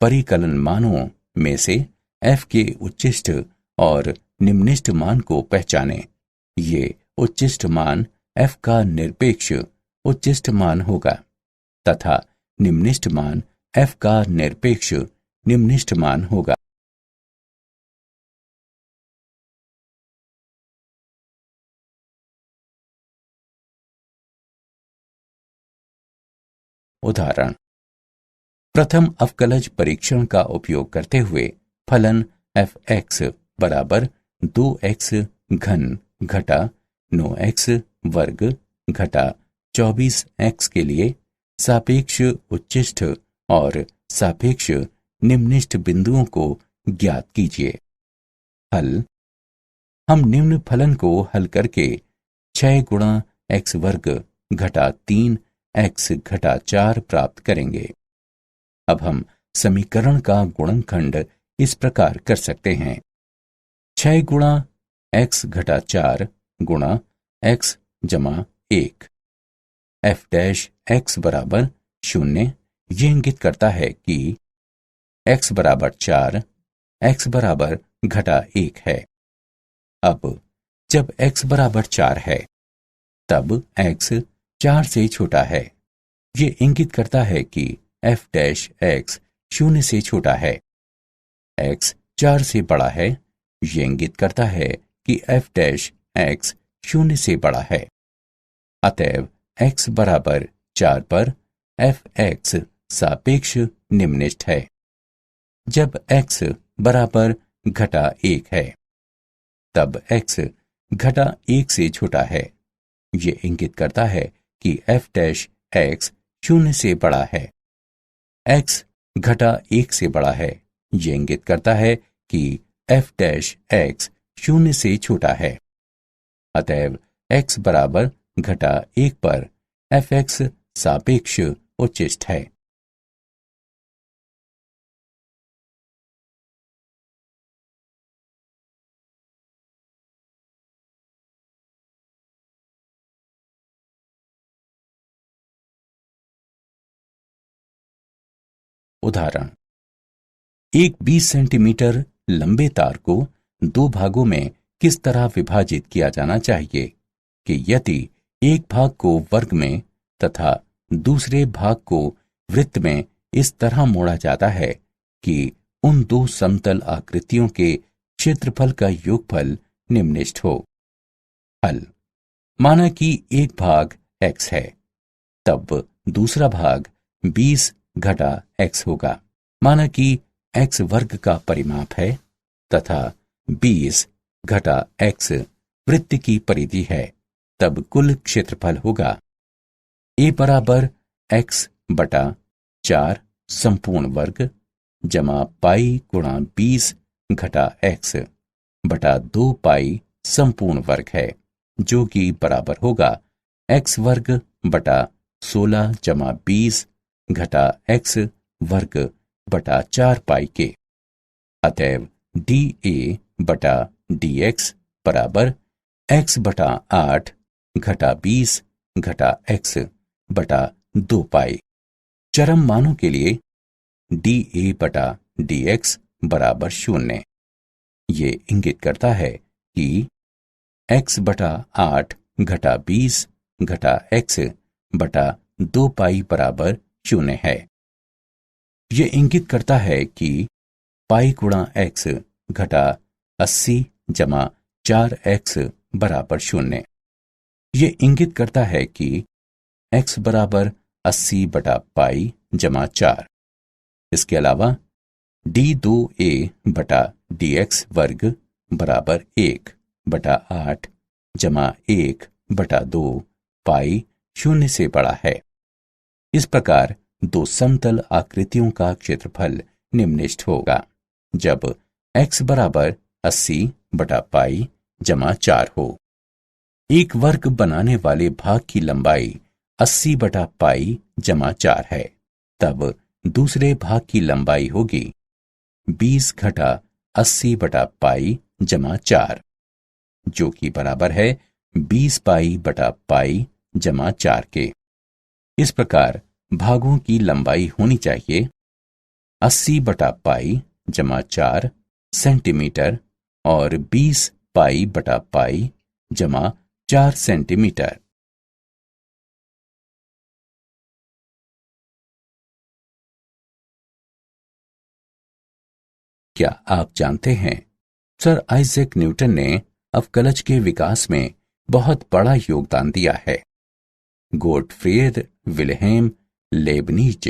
परिकलन मानों में से f के उच्चिष्ट और निम्निष्ठ मान को पहचानें। ये उच्चिष्ट मान f का निरपेक्ष उच्चिष्ट मान होगा तथा निम्निष्ठ मान f का निरपेक्ष निम्निष्ठ मान होगा। उदाहरण। प्रथम अवकलज परीक्षण का उपयोग करते हुए फलन f(x) बराबर 2x घन घटा 9x वर्ग घटा 24x के लिए सापेक्ष उच्चिष्ट और सापेक्ष निम्निष्ठ बिंदुओं को ज्ञात कीजिए। हल। हम निम्न फलन को हल करके 6 गुणा x वर्ग घटा 3x घटा 4 प्राप्त करेंगे। अब हम समीकरण का गुणनखंड इस प्रकार कर सकते हैं। 6 गुणा x घटा 4 गुणा x जमा 1। f' बराबर 0 ये इंगित करता है कि x बराबर 4 x बराबर घटा 1 है। अब जब x बराबर 4 है तब x 4 से छोटा है। ये इंगित करता है कि f' 0 से छोटा है। x 4 से बड़ा है। ये इंगित करता है कि f' 0 से बड़ा है। अतएव x बराबर 4 पर f(x) सापेक्ष निम्निष्ठ है। जब x बराबर घटा 1 है तब x घटा 1 से छोटा है। ये इंगित करता है कि f' 0 से बड़ा है। x घटा 1 से बड़ा है। ये इंगित करता है कि f' 0 से छोटा है। अतएव x बराबर घटा 1 पर f(x) सापेक्ष उच्चिष्ट है। उदाहरण। एक 20 सेंटीमीटर लंबे तार को 2 भागों में किस तरह विभाजित किया जाना चाहिए कि यदि एक भाग को वर्ग में तथा दूसरे भाग को वृत्त में इस तरह मोड़ा जाता है कि उन 2 समतल आकृतियों के क्षेत्रफल का योगफल निम्निष्ठ हो। हल। माना कि एक भाग x है, तब दूसरा भाग 20 घटा x होगा। माना कि x वर्ग का परिमाप है तथा 20 घटा x वृत्त की परिधि है, तब कुल क्षेत्रफल होगा a बराबर x बटा 4 संपूर्ण वर्ग जमा पाई गुणा 20 घटा x बटा 2 पाई संपूर्ण वर्ग है, जो कि बराबर होगा x वर्ग बटा 16 जमा 20 घटा x वर्ग बटा 4 पाई के। अतएव dA बटा dx बराबर x बटा 8 घटा 20 घटा x बटा 2 पाई। चरम मानों के लिए dA बटा dx बराबर 0। ये इंगित करता है कि x बटा 8 घटा 20 घटा x बटा 2 पाई बराबर 0 है। ये इंगित करता है कि पाई गुणा x घटा 80 जमा 4x बराबर 0। ये इंगित करता है कि x बराबर 80 बटा पाई जमा 4। इसके अलावा d2a बटा dx वर्ग बराबर 1 बटा 8 जमा 1 बटा 2 पाई 0 से बड़ा है। इस प्रकार दो समतल आकृतियों का क्षेत्रफल निम्नलिखित होगा जब x बराबर 80 बटा पाई जमा 4 हो। एक वर्ग बनाने वाले भाग की लंबाई 80 बटा पाई जमा 4 है, तब दूसरे भाग की लंबाई होगी 20 घटा 80 बटा पाई जमा 4, जो कि बराबर है 20 पाई बटा पाई जमा 4 के। इस प्रकार भागों की लंबाई होनी चाहिए 80 बटा पाई जमा 4 सेंटीमीटर और 20 पाई बटा पाई जमा 4 सेंटीमीटर। क्या आप जानते हैं, सर आइजैक न्यूटन ने अवकलज के विकास में बहुत बड़ा योगदान दिया है। गोटफ्रीड विल्हेम लेबनिज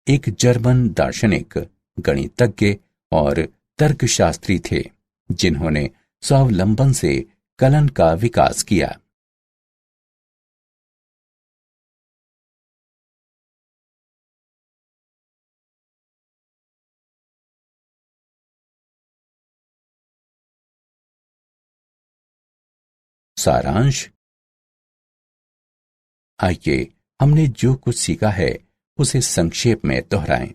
एक जर्मन दार्शनिक, गणितज्ञ और तर्कशास्त्री थे, जिन्होंने स्वावलंबन से कलन का विकास किया। सारांश। आइए हमने जो कुछ सीखा है उसे संक्षेप में दोहराएं।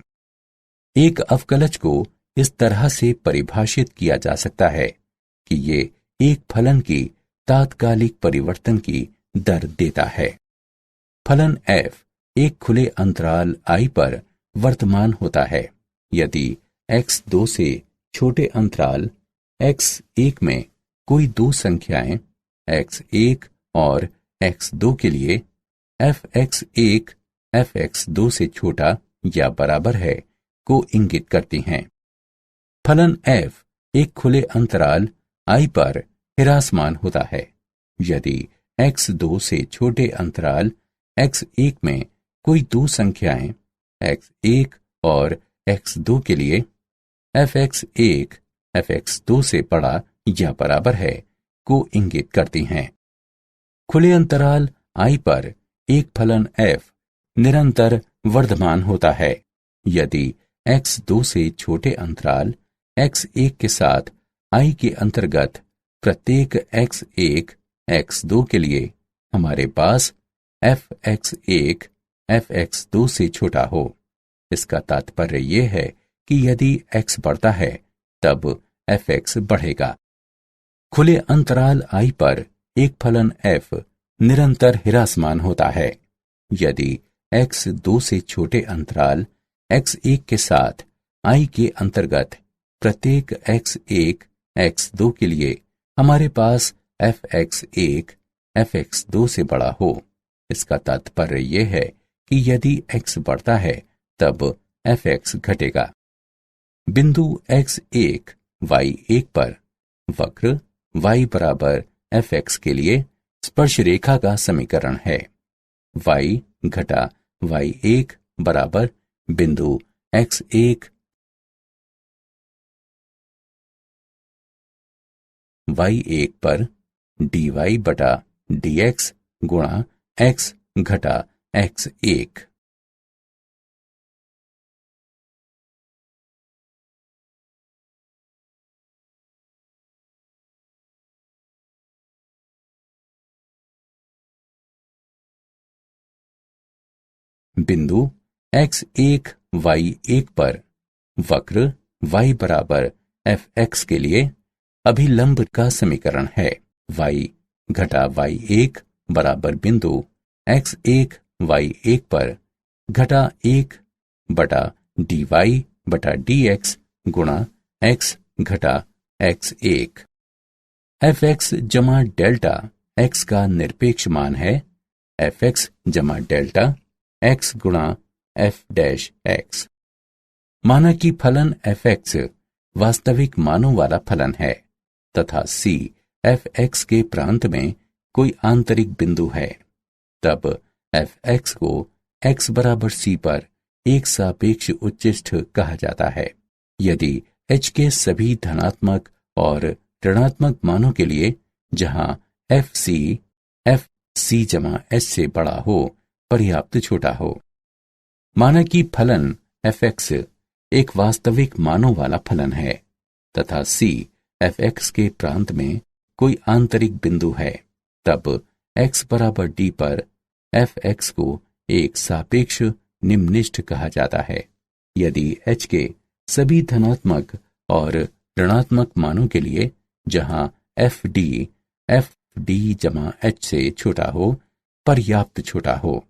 एक अवकलज को इस तरह से परिभाषित किया जा सकता है कि ये एक फलन की तात्कालिक परिवर्तन की दर देता है। फलन f एक खुले अंतराल i पर वर्तमान होता है यदि x2 से छोटे अंतराल x1 में कोई दो संख्याएं x1 और x2 के लिए fx1 fx2 से छोटा या बराबर है को इंगित करती हैं। फलन f एक खुले अंतराल i पर हिरासमान होता है यदि x2 से छोटे अंतराल x1 में कोई दो संख्याएं x1 और x2 के लिए fx1 fx2 से बड़ा या बराबर है को इंगित करती हैं। खुले अंतराल i पर एक फलन f निरंतर वर्धमान होता है यदि x2 से छोटे अंतराल x1 के साथ i के अंतर्गत प्रत्येक x1 x2 के लिए हमारे पास fx1 fx2 से छोटा हो। इसका तात्पर्य यह है कि यदि x बढ़ता है तब fx बढ़ेगा। खुले अंतराल i पर एक फलन f निरंतर हिरासमान होता है यदि x2 से छोटे अंतराल x1 के साथ i के अंतर्गत प्रत्येक x1 x2 के लिए हमारे पास fx1 fx2 से बड़ा हो। इसका तात्पर्य यह है कि यदि x बढ़ता है तब fx घटेगा। बिंदु x1 y1 पर वक्र y बराबर fx के लिए स्पर्श रेखा का समीकरण है। y घटा y1 बराबर बिंदु x1 y1 पर dy बटा dx गुणा x घटा x1। बिंदु x1 y1 पर वक्र y बराबर fx के लिए अभिलंब का समीकरण है y घटा y1 बराबर बिंदु x1 y1 पर घटा 1 बटा dy बटा dx गुणा x घटा x1। fx जमा डेल्टा x का निरपेक्ष मान है fx जमा डेल्टा x गुणा f डैश x। माना कि फलन fx वास्तविक मानों वाला फलन है तथा c fx के प्रांत में कोई आंतरिक बिंदु है, तब fx को x बराबर c पर एक सापेक्ष उच्चिष्ठ कहा जाता है। यदि h के सभी धनात्मक और ऋणात्मक मानों के लिए जहां fc जमा h से बड़ा हो पर्याप्त छोटा हो। माना कि फलन fx एक वास्तविक मानों वाला फलन है तथा c fx के प्रांत में कोई आंतरिक बिंदु है, तब x बराबर d पर fx को एक सापेक्ष निम्निष्ठ कहा जाता है। यदि h के सभी धनात्मक और ऋणात्मक मानों के लिए जहां fd जमा h से छोटा हो पर्याप्त छोटा हो।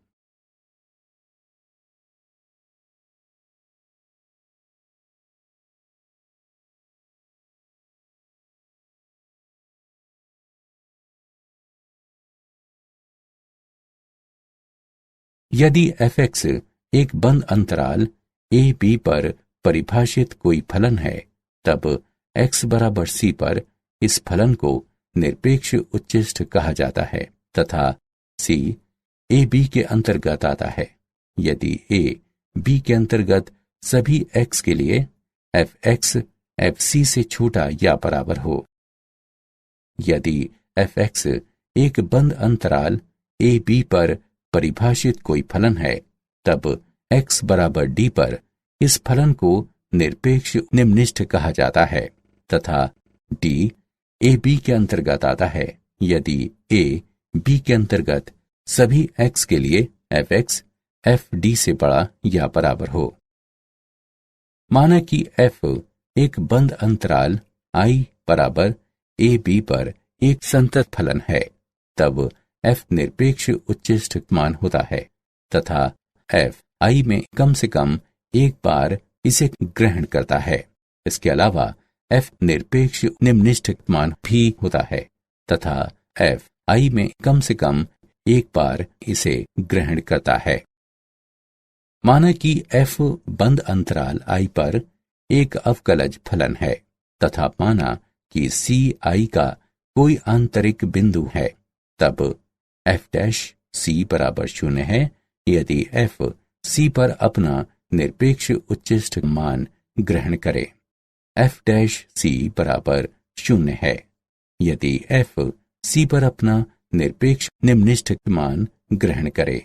यदि fx एक बंद अंतराल a b पर परिभाषित कोई फलन है, तब x बराबर c पर इस फलन को निरपेक्ष उच्चिष्ठ कहा जाता है तथा c a b के अंतर्गत आता है। यदि a b के अंतर्गत सभी x के लिए fx fc से छोटा या बराबर हो। यदि fx एक बंद अंतराल a b पर परिभाषित कोई फलन है, तब x बराबर d पर इस फलन को निरपेक्ष निम्निष्ठ कहा जाता है तथा d a b के अंतर्गत आता है। यदि a b के अंतर्गत सभी x के लिए fx fd से बड़ा या बराबर हो। माना कि f एक बंद अंतराल I बराबर a b पर एक संतत फलन है, तब f निरपेक्ष उच्चिष्ठ मान होता है तथा f I में कम से कम एक बार इसे ग्रहण करता है। इसके अलावा f निरपेक्ष निम्निष्ठ मान भी होता है तथा f I में कम से कम एक बार इसे ग्रहण करता है। माना कि f बंद अंतराल I पर एक अवकलज फलन है तथा माना कि c I का कोई आंतरिक बिंदु है, तब f डैश c बराबर 0 है यदि f c पर अपना निरपेक्ष उच्चिष्ठ मान ग्रहण करे। f डैश c बराबर 0 है यदि f c पर अपना निरपेक्ष निम्निष्ठ मान ग्रहण करे।